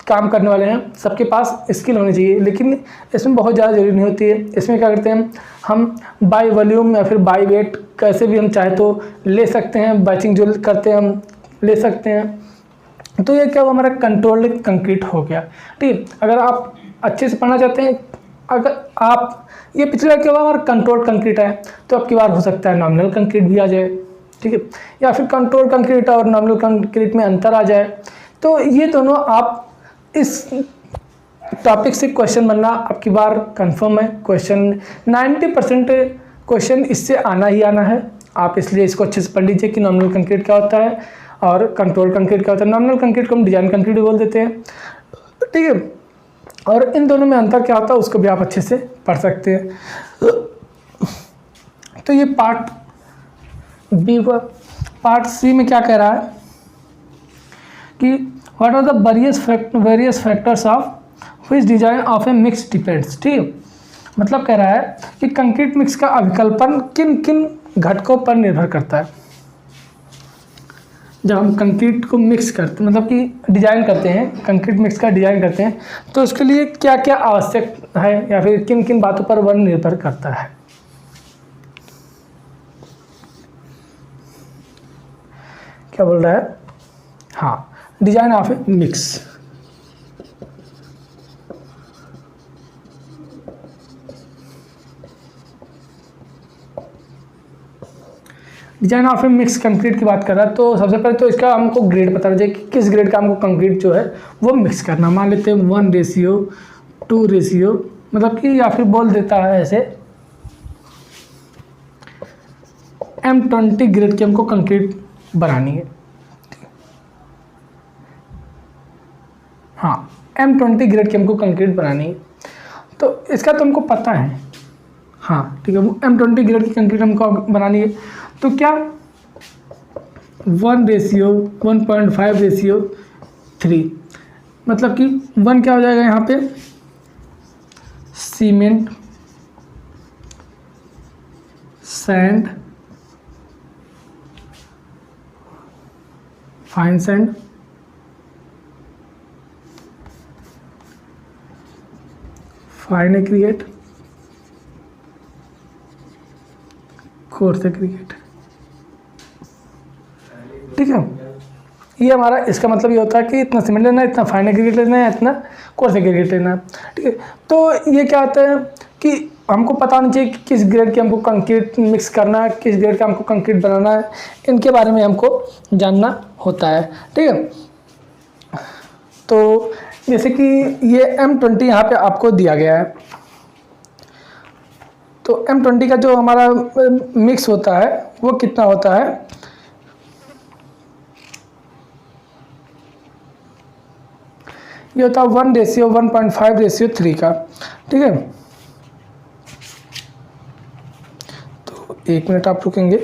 काम करने वाले हैं सबके पास स्किल होनी चाहिए, लेकिन इसमें बहुत ज़्यादा जरूरी नहीं होती है। इसमें क्या करते हैं, हम बाय वॉल्यूम या फिर बाय वेट कैसे भी हम चाहे तो ले सकते हैं, बैचिंग जो करते हैं हम ले सकते हैं। तो ये क्या हुआ, हमारा कंट्रोल्ड कंक्रीट हो गया, ठीक है। अगर आप अच्छे से पढ़ना चाहते हैं, अगर आप ये पिछला क्या हुआ, हमारा कंट्रोल कंक्रीट है, तो अब की बार हो सकता है नॉमिनल कंक्रीट भी आ जाए, ठीक है, या फिर कंट्रोल कंक्रीट और नॉमिनल कंक्रीट में अंतर आ जाए। तो ये दोनों आप इस टॉपिक से क्वेश्चन बनना आपकी बार कंफर्म है। क्वेश्चन 90% क्वेश्चन इससे आना ही आना है। आप इसलिए इसको अच्छे से पढ़ लीजिए कि नॉमिनल कंक्रीट क्या होता है और कंट्रोल कंक्रीट क्या होता है। नॉमिनल कंक्रीट को हम डिजाइन कंक्रीट बोल देते हैं, ठीक है। और इन दोनों में अंतर क्या होता है उसको भी आप अच्छे से पढ़ सकते हैं। तो ये पार्ट बी हुआ। पार्ट सी में क्या कह रहा है कि what are the various factors of which design of a mix depends, ठीक है। मतलब कह रहा है कि कंक्रीट मिक्स का अभिकल्पन किन किन घटकों पर निर्भर करता है। जब हम कंक्रीट को मिक्स करते, मतलब कि डिजाइन करते हैं, कंक्रीट मिक्स का डिजाइन करते हैं, तो उसके लिए क्या क्या आवश्यक है या फिर किन किन बातों पर वह निर्भर करता है। क्या बोल रहा है, हाँ, design of a mix. Design of a mix concrete की बात कर रहा है, तो सबसे पहले तो इसका हमको ग्रेड पता चाहिए कि किस ग्रेड का हमको कंक्रीट जो है वो मिक्स करना। मान लेते हैं 1:2, मतलब कि या फिर बोल देता है ऐसे M20 ग्रेड की हमको कंक्रीट बनानी है। हाँ, M20 ग्रेड की हमको कंक्रीट बनानी है, तो इसका तो हमको पता है। हाँ, ठीक है, वो M20 ग्रेड की कंक्रीट हमको बनानी है, तो क्या 1:1.5:3, मतलब कि 1 क्या हो जाएगा यहाँ पे, cement sand fine sand fine aggregate coarse aggregate, ठीक है। ये हमारा इसका मतलब ये होता है कि इतना सीमेंट लेना है, इतना फाइन एग्रीगेट लेना है, इतना कोर्स एग्रीगेट लेना है, ठीक है। तो ये क्या होता है कि हमको पता होना चाहिए कि किस ग्रेड की हमको कंक्रीट मिक्स करना है, किस ग्रेड का हमको कंक्रीट बनाना है, इनके बारे में हमको जानना होता है, ठीक है। तो जैसे कि ये M20 यहाँ पे आपको दिया गया है, तो M20 का जो हमारा मिक्स होता है वो कितना होता है, ये होता है 1:1.5:3 का। ठीक है, तो 1 मिनट आप रुकेंगे।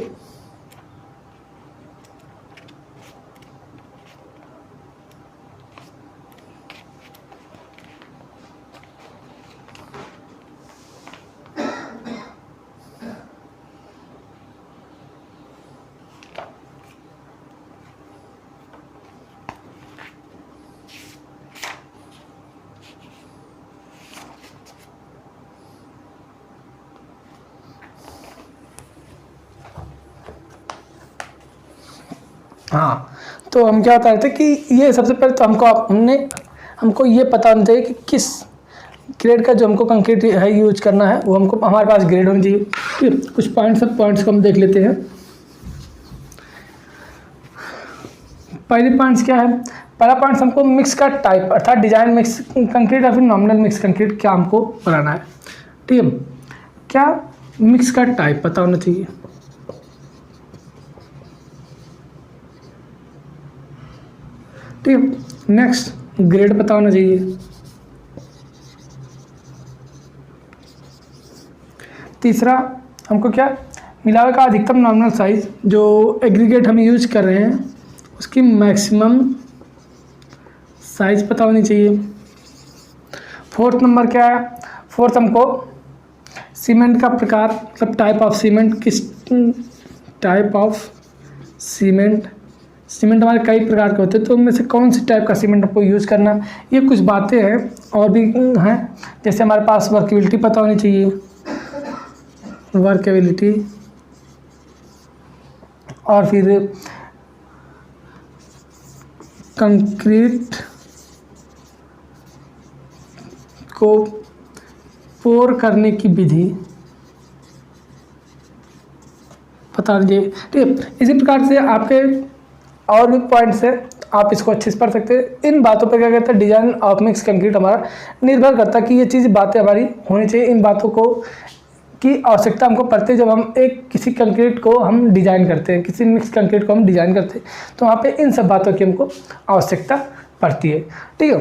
हाँ, तो हम क्या बता रहे थे कि ये सबसे पहले तो हमको ये पता होना चाहिए कि किस ग्रेड का जो हमको कंक्रीट है यूज करना है, वो हमको हमारे पास ग्रेड होनी चाहिए। ठीक, कुछ पॉइंट्स को हम देख लेते हैं। पहले पॉइंट्स क्या है, पहला पॉइंट्स हमको मिक्स का टाइप अर्थात डिजाइन मिक्स कंक्रीट या फिर नॉमिनल मिक्स कंक्रीट क्या हमको बनाना है। ठीक है, क्या मिक्स का टाइप पता होना चाहिए। ठीक है, नेक्स्ट ग्रेड पता होना चाहिए। तीसरा हमको क्या, मिलावे का अधिकतम नॉमिनल साइज जो एग्रीगेट हम यूज कर रहे हैं उसकी मैक्सिमम साइज पता होनी चाहिए। फोर्थ नंबर क्या है, फोर्थ हमको सीमेंट का प्रकार मतलब टाइप ऑफ सीमेंट, किस टाइप ऑफ सीमेंट हमारे कई प्रकार के होते हैं, तो उनमें से कौन सी टाइप का सीमेंट आपको यूज़ करना, ये कुछ बातें हैं और भी हैं। जैसे हमारे पास वर्केबिलिटी पता होनी चाहिए, वर्केबिलिटी, और फिर कंक्रीट को पोर करने की विधि पता होनी चाहिए। ठीक है, इसी प्रकार से आपके और भी पॉइंट्स है, आप इसको अच्छे से पढ़ सकते हैं। इन बातों पर क्या कहता है, डिजाइन ऑफ मिक्स कंक्रीट हमारा निर्भर करता है कि ये चीज़ बातें हमारी होनी चाहिए। इन बातों को की आवश्यकता हमको पड़ती है जब हम किसी कंक्रीट को हम डिज़ाइन करते हैं, किसी मिक्स कंक्रीट को हम डिज़ाइन करते हैं, तो वहाँ पे इन सब बातों की हमको आवश्यकता पड़ती है। ठीक है,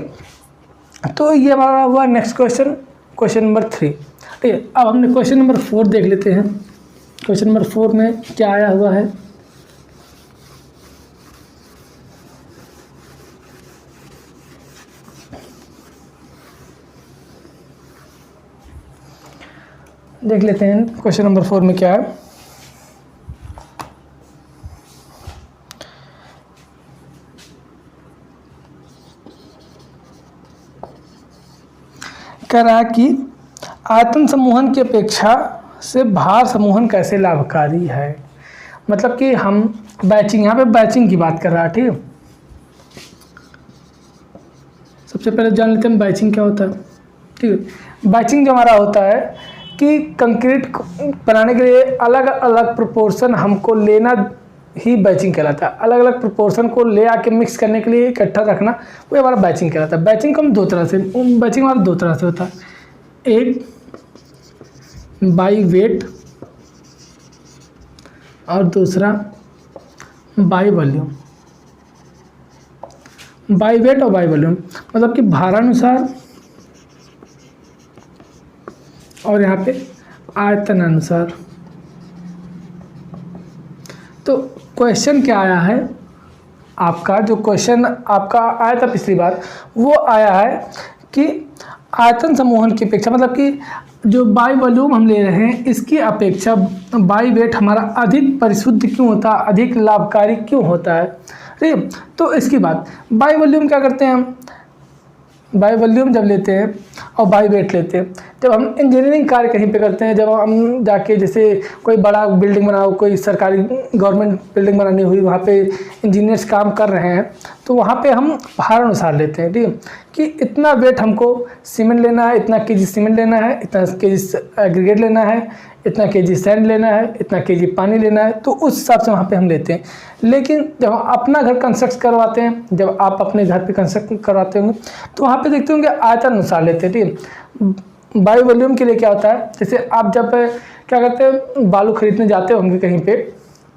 तो ये हमारा हुआ नेक्स्ट क्वेश्चन नंबर 3। ठीक है, अब हमने क्वेश्चन नंबर 4 देख लेते हैं। क्वेश्चन नंबर 4 में क्या आया हुआ है, देख लेते हैं। क्वेश्चन नंबर 4 में क्या है, कह रहा है कि आयतन समूहन की अपेक्षा से भार समूहन कैसे लाभकारी है। मतलब कि हम बैचिंग, यहाँ पे बैचिंग की बात कर रहा है। ठीक है, सबसे पहले जान लेते हैं बैचिंग क्या होता है। ठीक है, बैचिंग जो हमारा होता है कि कंक्रीट बनाने के लिए अलग अलग प्रोपोर्शन हमको लेना ही बैचिंग कहलाता है। अलग अलग प्रोपोर्शन को ले आके मिक्स करने के लिए इकट्ठा रखना, वो हमारा बैचिंग कहलाता है। बैचिंग को हम दो तरह से, बैचिंग हमारा दो तरह से होता है, एक बाई वेट और दूसरा बाई वॉल्यूम। बाई वेट और बाई वॉल्यूम मतलब कि भारानुसार और यहाँ पे आयतन अनुसार। तो क्वेश्चन क्या आया है आपका, जो क्वेश्चन आपका आया था पिछली बार, वो आया है कि आयतन समूहन की अपेक्षा, मतलब कि जो बाई वॉल्यूम हम ले रहे हैं इसकी अपेक्षा बाई वेट हमारा अधिक परिशुद्ध क्यों होता है, अधिक लाभकारी क्यों होता है। ठीक है, तो इसकी बात, बाई वॉल्यूम क्या करते हैं हम, बाई वॉल्यूम जब लेते हैं और बाई वेट लेते हैं, जब हम इंजीनियरिंग कार्य कहीं पे करते हैं, जब हम जाके जैसे कोई बड़ा बिल्डिंग बनाओ, कोई सरकारी गवर्नमेंट बिल्डिंग बनानी हुई, वहाँ पे इंजीनियर्स काम कर रहे हैं, तो वहाँ पे हम भार अनुसार लेते हैं, ठीक है, कि इतना वेट हमको सीमेंट लेना है, इतना केजी सीमेंट लेना है, इतना केजी एग्रीगेट लेना है, इतना केजी सैंड लेना है, इतना केजी पानी लेना है, तो उस हिसाब से वहाँ पे हम लेते हैं। लेकिन जब हम अपना घर कंस्ट्रक्ट करवाते हैं, जब आप अपने घर पे कंस्ट्रक्ट करवाते होंगे तो वहाँ पे देखते होंगे आयतन अनुसार लेते हैं, ठीक है। बाई वॉल्यूम के लिए क्या होता है, जैसे आप जब क्या कहते हैं बालू खरीदने जाते होंगे कहीं पे,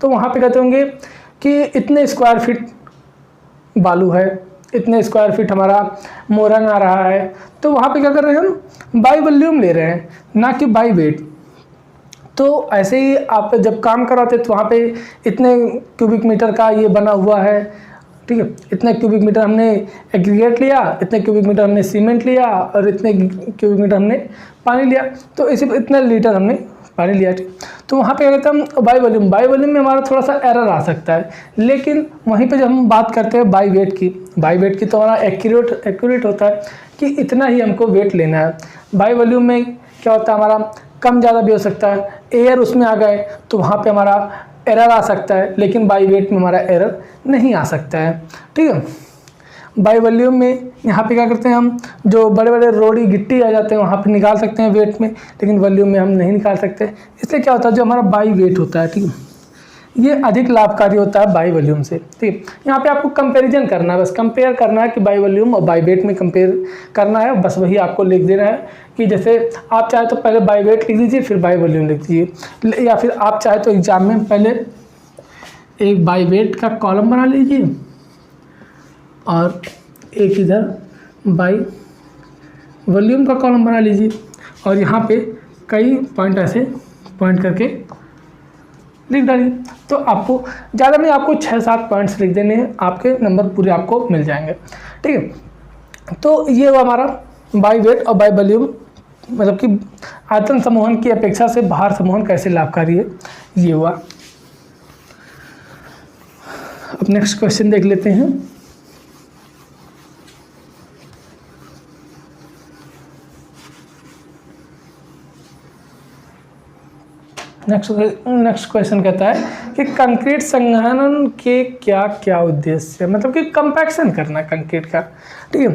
तो वहाँ पे कहते होंगे कि इतने स्क्वायर फीट बालू है, इतने स्क्वायर फीट हमारा मोरंग आ रहा है, तो वहाँ पे क्या कर रहे हैं हम बाई वॉल्यूम ले रहे हैं, ना कि बाई वेट। तो ऐसे ही आप जब काम कराते तो वहाँ पे इतने क्यूबिक मीटर का ये बना हुआ है, ठीक है, इतने क्यूबिक मीटर हमने एग्रीगेट लिया, इतने क्यूबिक मीटर हमने सीमेंट लिया और इतने क्यूबिक मीटर हमने पानी लिया, तो इसी इतने लीटर हमने पानी लिया, ठीक। तो वहाँ पे क्या कहते हैं हम बाई वॉल्यूम में हमारा थोड़ा सा एरर आ सकता है, लेकिन वहीं पे जब हम बात करते हैं बाई वेट की तो हमारा एक्यूरेट होता है कि इतना ही हमको वेट लेना है। बाई वॉल्यूम में क्या होता है हमारा कम ज़्यादा भी हो सकता है, एयर उसमें आ गए तो वहाँ पे हमारा एरर आ सकता है, लेकिन बाई वेट में हमारा एरर नहीं आ सकता है, ठीक है। बाई वॉल्यूम में यहाँ पे क्या करते हैं हम जो बड़े बड़े रोड़ी गिट्टी आ जाते हैं वहाँ पे निकाल सकते हैं वेट में, लेकिन वॉल्यूम में हम नहीं निकाल सकते। इससे क्या होता है जो हमारा बाई वेट होता है, ठीक है, ये अधिक लाभकारी होता है बाई वॉल्यूम से, ठीक है। यहाँ पे आपको कंपैरिजन करना है, बस कंपेयर करना है कि बाई वॉल्यूम और बाई वेट में कंपेयर करना है, बस वही आपको लिख देना है कि जैसे आप चाहे तो पहले बाई वेट लिख दीजिए फिर बाई वॉल्यूम लिख दीजिए, या फिर आप चाहे तो एग्जाम में पहले एक बाई वेट का कॉलम बना लीजिए और एक इधर बाई वॉल्यूम का कॉलम बना लीजिए, और यहाँ पे कई पॉइंट ऐसे पॉइंट करके लिख डालिए। तो आपको ज़्यादा नहीं, आपको 6-7 पॉइंट्स लिख देने हैं, आपके नंबर पूरे आपको मिल जाएंगे, ठीक है। तो ये हुआ हमारा बाई वेट और बाई वॉल्यूम, मतलब कि आयतन समूहन की अपेक्षा से भार समूहन कैसे लाभकारी है, ये हुआ। अब नेक्स्ट क्वेश्चन देख लेते हैं। नेक्स्ट क्वेश्चन कहता है कि कंक्रीट संघनन के क्या क्या उद्देश्य है, मतलब कि कंपैक्शन करना कंक्रीट का, ठीक है।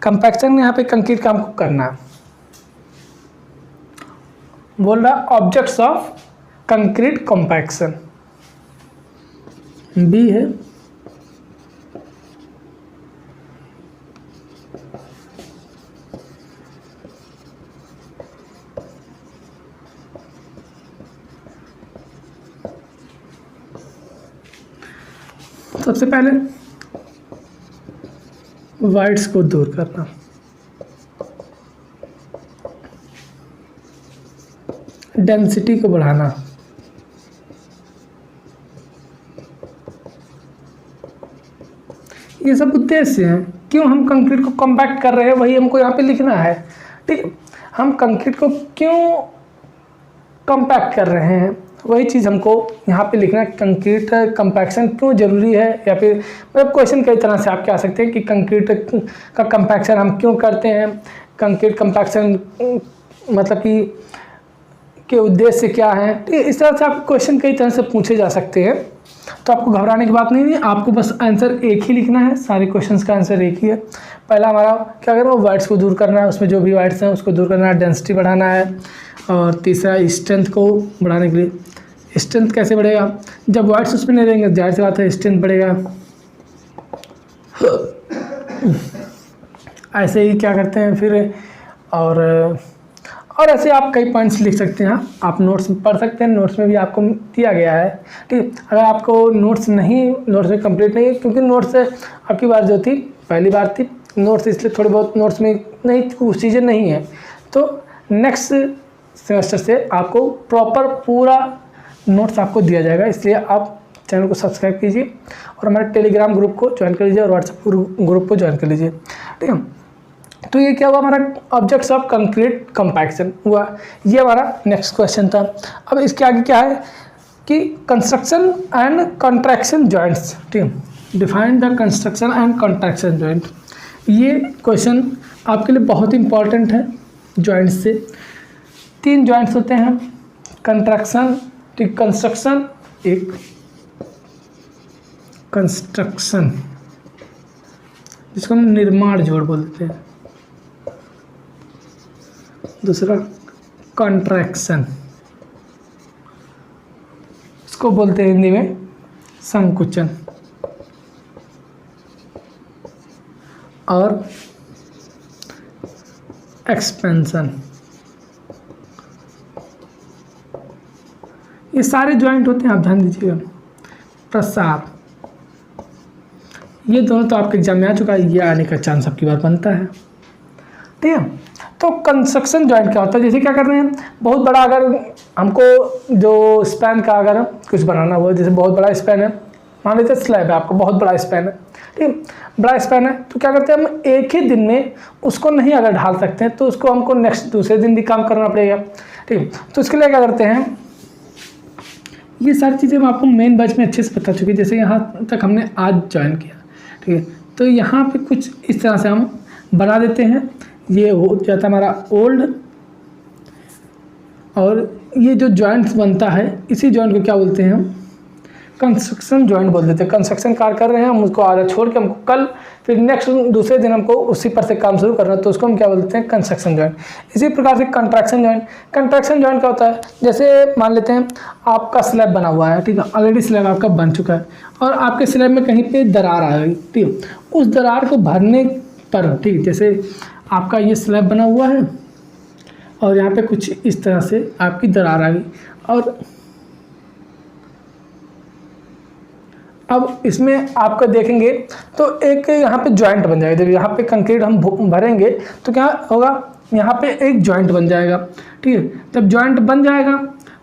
कंपैक्शन यहाँ पे कंक्रीट का हमको करना है, बोल रहा objects of concrete compaction, B है। सबसे पहले वाइड्स को दूर करना, डेंसिटी को बढ़ाना, ये सब उद्देश्य हैं। क्यों हम कंक्रीट को कॉम्पैक्ट कर रहे हैं वही हमको यहाँ पे लिखना है, ठीक है। हम कंक्रीट को क्यों कॉम्पैक्ट कर रहे हैं वही चीज़ हमको यहाँ पे लिखना है। कंक्रीट कंपैक्शन क्यों ज़रूरी है, या फिर मतलब क्वेश्चन कई तरह से आप क्या सकते हैं कि कंक्रीट का कंपैक्शन हम क्यों करते हैं, कंक्रीट कंपैक्शन मतलब कि के उद्देश्य क्या है, ठीक है। इस तरह से आप क्वेश्चन कई तरह से पूछे जा सकते हैं, तो आपको घबराने की बात नहीं है, आपको बस आंसर एक ही लिखना है, सारे क्वेश्चंस का आंसर एक ही है। पहला हमारा क्या करना है, वाइड्स को दूर करना है, उसमें जो भी वाइड्स हैं उसको दूर करना है, डेंसिटी बढ़ाना है, और तीसरा स्ट्रेंथ को बढ़ाने के लिए। स्ट्रेंथ कैसे बढ़ेगा, जब वाइड्स उसमें नहीं रहेंगे जाहिर सी बात है स्ट्रेंथ बढ़ेगा। ऐसे ही क्या करते हैं फिर, और ऐसे आप कई पॉइंट्स लिख सकते हैं, आप नोट्स में पढ़ सकते हैं, नोट्स में भी आपको दिया गया है, ठीक। अगर आपको नोट्स में कंप्लीट नहीं है, क्योंकि नोट्स आपकी बार जो थी पहली बार थी, नोट्स इसलिए थोड़े बहुत नोट्स में नहीं कुछ चीज़ें नहीं है, तो नेक्स्ट सेमेस्टर से आपको प्रॉपर पूरा नोट्स आपको दिया जाएगा। इसलिए आप चैनल को सब्सक्राइब कीजिए और हमारे टेलीग्राम ग्रुप को ज्वाइन कर लीजिए और व्हाट्सएप ग्रुप को ज्वाइन कर लीजिए, ठीक है। तो ये क्या हुआ हमारा ऑब्जेक्ट्स ऑफ कंक्रीट कंपैक्शन हुआ, ये हमारा नेक्स्ट क्वेश्चन था। अब इसके आगे क्या है कि कंस्ट्रक्शन एंड कॉन्ट्रैक्शन जॉइंट्स, ठीक है। Define the construction and contraction joint, ये क्वेश्चन आपके लिए बहुत इंपॉर्टेंट है। जॉइंट्स से 3 जॉइंट्स होते हैं, कंट्रैक्शन, ठीक, कंस्ट्रक्शन, एक कंस्ट्रक्शन, जिसको हम निर्माण जोड़ बोलते हैं। दूसरा कॉन्ट्रैक्शन, इसको बोलते हैं हिंदी में संकुचन। और एक्सपेंशन, ये सारे ज्वाइंट होते हैं, आप ध्यान दीजिएगा। प्रसार, ये दोनों तो आपके एग्जाम में आ चुका है, ये आने का चांस आपकी बार बनता है, ठीक है। तो कंस्ट्रक्शन ज्वाइंट क्या होता है, जैसे क्या कर रहे हैं, बहुत बड़ा अगर हमको जो स्पैन का अगर कुछ बनाना हुआ, जैसे बहुत बड़ा स्पैन है, मान लेते हैं स्लैब है आपको, बहुत बड़ा स्पैन है, ठीक, बड़ा स्पैन है, तो क्या करते हैं हम एक ही दिन में उसको नहीं अगर ढाल सकते हैं तो उसको हमको नेक्स्ट दूसरे दिन भी काम करना पड़ेगा, ठीक। तो इसके लिए क्या करते हैं, ये सारी चीज़ें आपको मेन बैच में अच्छे से पता चुकी, जैसे यहाँ तक हमने आज ज्वाइन किया, ठीक है। तो यहाँ पे कुछ इस तरह से हम बना देते हैं, ये हो जाता है हमारा ओल्ड, और ये जो जॉइंट्स बनता है इसी जॉइंट को क्या बोलते हैं हम, कंस्ट्रक्शन जॉइंट बोल देते हैं। कंस्ट्रक्शन कार्य कर रहे हैं हम, उसको आधा छोड़ के हमको कल फिर नेक्स्ट दूसरे दिन हमको उसी पर से काम शुरू करना, तो उसको हम क्या बोलते हैं, कंस्ट्रक्शन जॉइंट। इसी प्रकार से कंट्रैक्शन जॉइंट, कंट्रैक्शन जॉइंट क्या होता है, जैसे मान लेते हैं आपका स्लैब बना हुआ है, ठीक है, ऑलरेडी स्लैब आपका बन चुका है और आपके स्लैब में कहीं पे दरार आ गई, ठीक है, उस दरार को भरने पर, ठीक, जैसे आपका ये स्लैब बना हुआ है और यहाँ पे कुछ इस तरह से आपकी दरार आ गई, और अब इसमें आपका देखेंगे तो एक यहाँ पे जॉइंट बन जाएगा। जब यहाँ पे कंक्रीट हम भरेंगे तो क्या होगा, यहाँ पे एक जॉइंट बन जाएगा, ठीक है। जब जॉइंट बन जाएगा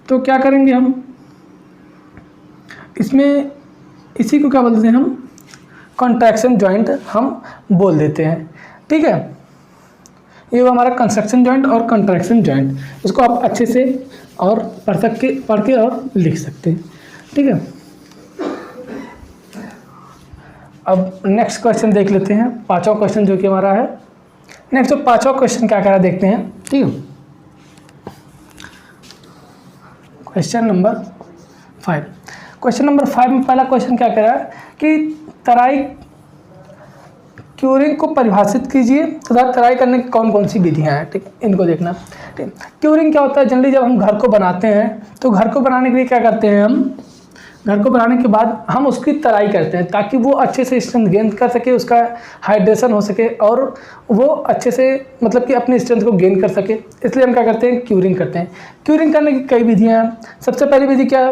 तो क्या करेंगे हम, इसमें इसी को क्या बोलते हैं हम, कॉन्ट्रैक्शन जॉइंट हम बोल देते हैं, ठीक है। ये वो हमारा कंस्ट्रक्शन जॉइंट और कंट्रैक्शन जॉइंट, इसको आप अच्छे से और पढ़ के और लिख सकते हैं, ठीक है। अब नेक्स्ट क्वेश्चन देख लेते हैं, पांचवा क्वेश्चन जो कि हमारा है। नेक्स्ट जो पांचवा क्वेश्चन क्या कह रहा है देखते हैं, ठीक है। क्वेश्चन नंबर 5, क्वेश्चन नंबर 5 में पहला क्वेश्चन क्या कह रहा है कि तराई क्यूरिंग को परिभाषित कीजिए तथा तराई करने की कौन कौन सी विधियां हैं, ठीक, इनको देखना, ठीक। क्यूरिंग क्या होता है, जनरली जब हम घर को बनाते हैं तो घर को बनाने के लिए क्या करते हैं हम, घर को बनाने के बाद हम उसकी तराई करते हैं ताकि वो अच्छे से स्ट्रेंथ गेन कर सके, उसका हाइड्रेशन हो सके और वो अच्छे से मतलब कि अपनी स्ट्रेंथ को गेन कर सके, इसलिए हम क्या करते हैं, क्यूरिंग करते हैं। क्यूरिंग करने की कई विधियां हैं। सबसे पहली विधि क्या है,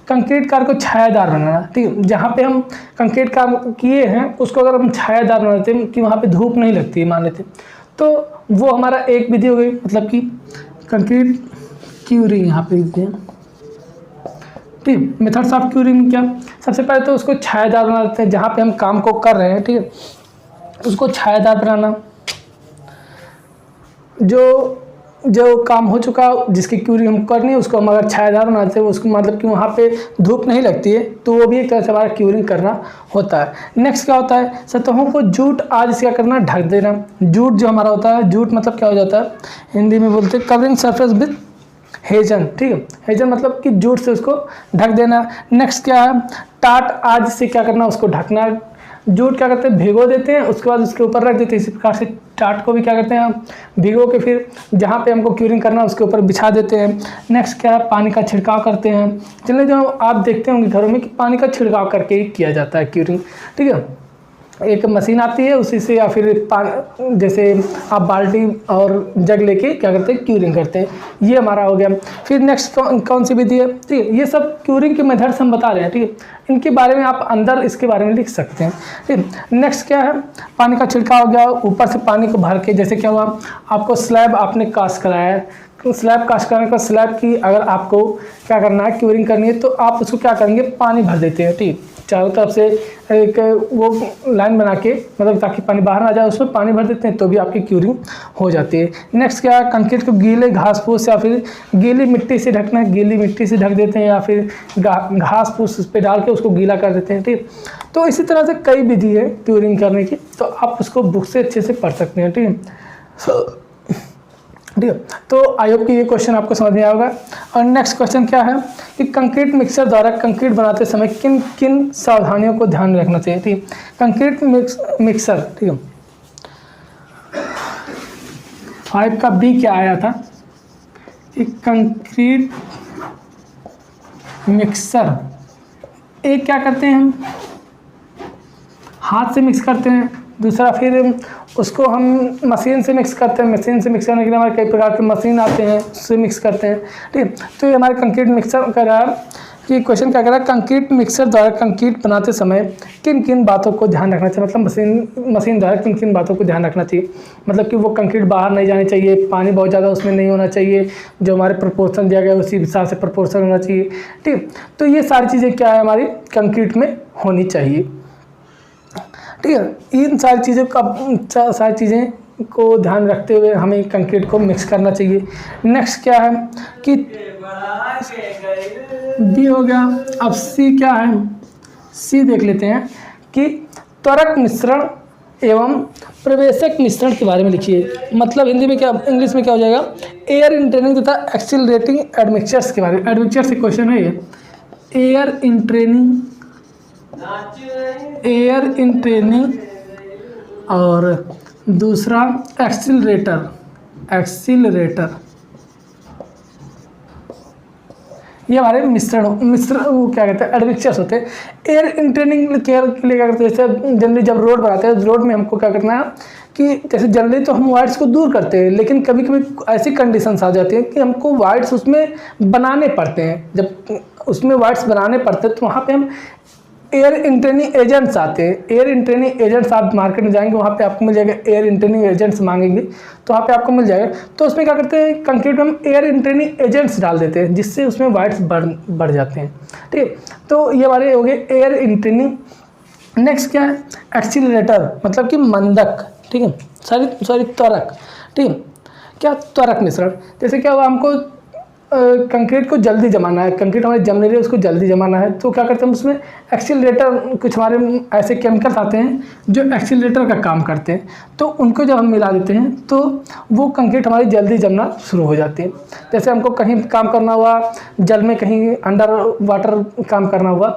कंक्रीट कार को छायादार बनाना, ठीक है। जहाँ पे हम कंक्रीट कार किए हैं उसको अगर हम छायादार बनाते हैं कि वहाँ पे धूप नहीं लगती है मान लेते, तो वो हमारा एक विधि हो गई, मतलब कि कंक्रीट क्यूरिंग यहाँ पे लिखते हैं, ठीक। मेथड्स ऑफ क्यूरिंग क्या, सबसे पहले तो उसको छायादार बना देते हैं, जहाँ पे हम काम को कर रहे हैं, ठीक है, उसको छायादार बनाना। जो काम हो चुका जिसकी क्यूरिंग हम करनी है उसको हम अगर छायादार बनाते हैं, उसको मतलब कि वहाँ पे धूप नहीं लगती है, तो वो भी एक तरह से हमारा क्यूरिंग करना होता है। नेक्स्ट क्या होता है, सतहों को जूट आदि से क्या करना, ढक देना। जूट जो हमारा होता है, जूट मतलब क्या हो जाता है, हिंदी में बोलते हैं कवरिंग सरफेस विद हेजन, ठीक है। हेजन मतलब कि जूट से उसको ढक देना। नेक्स्ट क्या है, टाट आदि से क्या करना, उसको ढकना। जूट क्या करते हैं, भिगो देते हैं, उसके बाद उसके ऊपर रख देते हैं। इसी प्रकार से टाट को भी क्या करते हैं, भिगो के फिर जहाँ पे हमको क्यूरिंग करना उसके ऊपर बिछा देते हैं। नेक्स्ट क्या है, पानी का छिड़काव करते हैं। चलिए जो आप देखते होंगे घरों में कि पानी का छिड़काव करके ही किया जाता है क्यूरिंग, ठीक है। एक मशीन आती है उसी से, या फिर पानी जैसे आप बाल्टी और जग लेके क्या करते हैं, क्यूरिंग करते हैं। ये हमारा हो गया। फिर नेक्स्ट कौन सी विधि है, ठीक है। ये सब क्यूरिंग के मेथड्स हम बता रहे हैं, ठीक है। इनके बारे में आप अंदर इसके बारे में लिख सकते हैं, ठीक। नेक्स्ट क्या है, पानी का छिड़काव हो गया, ऊपर से पानी को भर के, जैसे क्या हुआ, आपको स्लैब आपने कास्ट कराया है, तो स्लैब कास्ट कराने का स्लैब की अगर आपको क्या करना है, क्यूरिंग करनी है, तो आप उसको क्या करेंगे, पानी भर देते हैं, ठीक। चारों तरफ से एक वो लाइन बना के, मतलब ताकि पानी बाहर ना जाए, उसमें पानी भर देते हैं तो भी आपकी क्यूरिंग हो जाती है। नेक्स्ट क्या है, कंक्रीट को गीले घास फूस या फिर गीली मिट्टी से ढकना। गीली मिट्टी से ढक देते हैं या फिर घास फूस उस पर डाल के उसको गीला कर देते हैं, ठीक। तो इसी तरह से कई विधि है क्यूरिंग करने की, तो आप उसको बुक से अच्छे से पढ़ सकते हैं, ठीक है। ठीक है। तो आई होप कि ये क्वेश्चन आपको समझ में आएगा। और नेक्स्ट क्वेश्चन क्या है कि कंक्रीट मिक्सर द्वारा कंक्रीट बनाते समय किन किन सावधानियों को ध्यान में रखना चाहिए। ठीक है, कंक्रीट मिक्सर, ठीक है, 5 का बी क्या आया था कि कंक्रीट मिक्सर एक क्या करते हैं हम हाथ से मिक्स करते हैं, दूसरा फिर उसको हम मशीन से मिक्स करते हैं। मशीन से मिक्स करने के लिए हमारे कई प्रकार के मशीन आते हैं, उससे मिक्स करते हैं। ठीक है, तो ये हमारे कंक्रीट मिक्सर का रहा कि क्वेश्चन क्या कह रहा है, कंक्रीट मिक्सर द्वारा कंक्रीट बनाते समय किन किन बातों को ध्यान रखना चाहिए, मतलब मशीन द्वारा किन किन बातों को ध्यान रखना चाहिए। मतलब कि वो कंक्रीट बाहर नहीं जानी चाहिए, पानी बहुत ज़्यादा उसमें नहीं होना चाहिए, जो हमारे प्रोपोर्शन दिया गया उसी हिसाब से प्रोपोर्शन होना चाहिए। ठीक, तो ये सारी चीज़ें क्या है हमारी कंक्रीट में होनी चाहिए। ठीक है, इन सारी चीज़ें को ध्यान रखते हुए हमें कंक्रीट को मिक्स करना चाहिए। नेक्स्ट क्या है कि बी हो गया। अब सी क्या है, सी देख लेते हैं कि त्वरक मिश्रण एवं प्रवेशक मिश्रण के बारे में लिखिए। मतलब हिंदी में क्या, इंग्लिश में क्या हो जाएगा, एयर इंट्रेनिंग तथा एक्सिलरेटिंग एडमिक्सचर्स के बारे में। एडमिक्सचर से क्वेश्चन है ये, एयर इंट्रेनिंग और दूसरा एक्सिलरेटर ये हमारे मिश्रण वो क्या कहते हैं एडमिक्सचर्स होते हैं। एयर इंट्रेनिंग केयर के लिए क्या करते हैं, जैसे जनरली जब रोड बनाते हैं रोड में हमको क्या करना है कि जैसे जनरली तो हम वाइड्स को दूर करते हैं, लेकिन कभी कभी ऐसी कंडीशंस आ जाती हैं कि हमको वाइड्स उसमें बनाने पड़ते हैं। जब उसमें वाइड्स बनाने पड़ते हैं तो वहाँ पे हम एयर इंट्रेनिंग एजेंट्स आते हैं। एयर इंट्रेनिंग एजेंट्स आप मार्केट में जाएंगे वहाँ पे आपको मिल जाएगा, एयर इंट्रेनिंग एजेंट्स मांगेंगे तो वहाँ पे आपको मिल जाएगा। तो उसमें क्या करते हैं कंक्रीट में हम एयर इंट्रेनिंग एजेंट्स डाल देते हैं, जिससे उसमें वाइड्स बढ़ जाते हैं। ठीक है, तो ये हमारे हो गए एयर इंट्रेनिंग। नेक्स्ट क्या है एक्सीलरेटर, मतलब कि मंदक। ठीक है, सॉरी त्वरक। ठीक है, क्या त्वरक मिश्रण, जैसे क्या हुआ हमको कंक्रीट को जल्दी जमाना है, कंक्रीट हमारे जमने रही है उसको जल्दी जमाना है, तो क्या करते हैं उसमें एक्सीलरेटर, कुछ हमारे ऐसे केमिकल्स आते हैं जो एक्सीलरेटर का काम करते हैं, तो उनको जब हम मिला देते हैं तो वो कंक्रीट हमारी जल्दी जमना शुरू हो जाती है। जैसे हमको कहीं काम करना हुआ जल में, कहीं अंडर वाटर काम करना हुआ,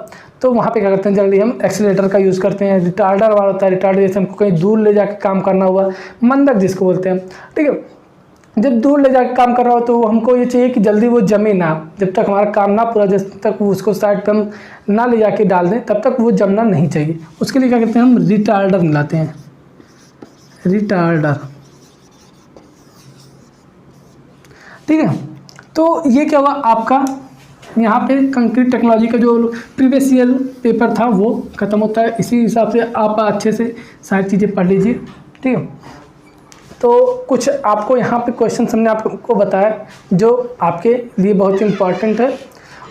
तो वहाँ पे क्या करते हैं जल्दी हम एक्सीलरेटर का यूज़ करते हैं। रिटार्डर वाला होता है, रिटार्डर जैसे हमको कहीं दूर ले जाकर काम करना हुआ, मंदक जिसको बोलते हैं। ठीक है, जब दूर ले जाकर काम कर रहा हो तो हमको ये चाहिए कि जल्दी वो जमे ना, जब तक हमारा काम ना पूरा, जब तक वो उसको साइड पे हम ना ले जाके डाल दें तब तक वो जमना नहीं चाहिए। उसके लिए क्या करते हैं हम रिटार्डर मिलाते हैं, रिटार्डर। ठीक है, तो ये क्या हुआ आपका यहाँ पे कंक्रीट टेक्नोलॉजी का जो प्रीवियस ईयर पेपर था वो ख़त्म होता है। इसी हिसाब से आप अच्छे से सारी चीज़ें पढ़ लीजिए। ठीक है, तो कुछ आपको यहाँ पे क्वेश्चन हमने आपको बताया जो आपके लिए बहुत ही इम्पॉर्टेंट है,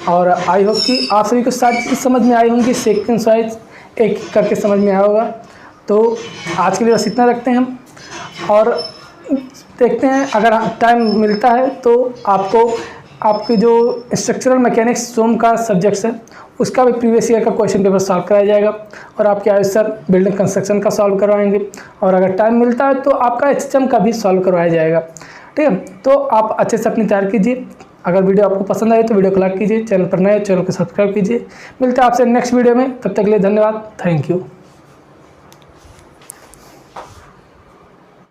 और आई होप कि आप सभी को सारी चीज़ समझ में आई होंगी, सेक्वेंस वाइज एक करके समझ में आया होगा। तो आज के लिए बस इतना रखते हैं हम, और देखते हैं अगर टाइम मिलता है तो आपके जो स्ट्रक्चरल मैकेनिक्स सोम का सब्जेक्ट्स है उसका भी प्रीवियस ईयर का क्वेश्चन पेपर सॉल्व कराया जाएगा, और आपके आयुष सर बिल्डिंग कंस्ट्रक्शन का सॉल्व करवाएंगे, और अगर टाइम मिलता है तो आपका HHM का भी सॉल्व करवाया जाएगा। ठीक है, तो आप अच्छे से अपनी तैयारी कीजिए। अगर वीडियो आपको पसंद आए तो वीडियो को लाइक कीजिए, चैनल पर नए चैनल को सब्सक्राइब कीजिए। मिलते हैं आपसे नेक्स्ट वीडियो में, तब तक के लिए धन्यवाद, थैंक यू।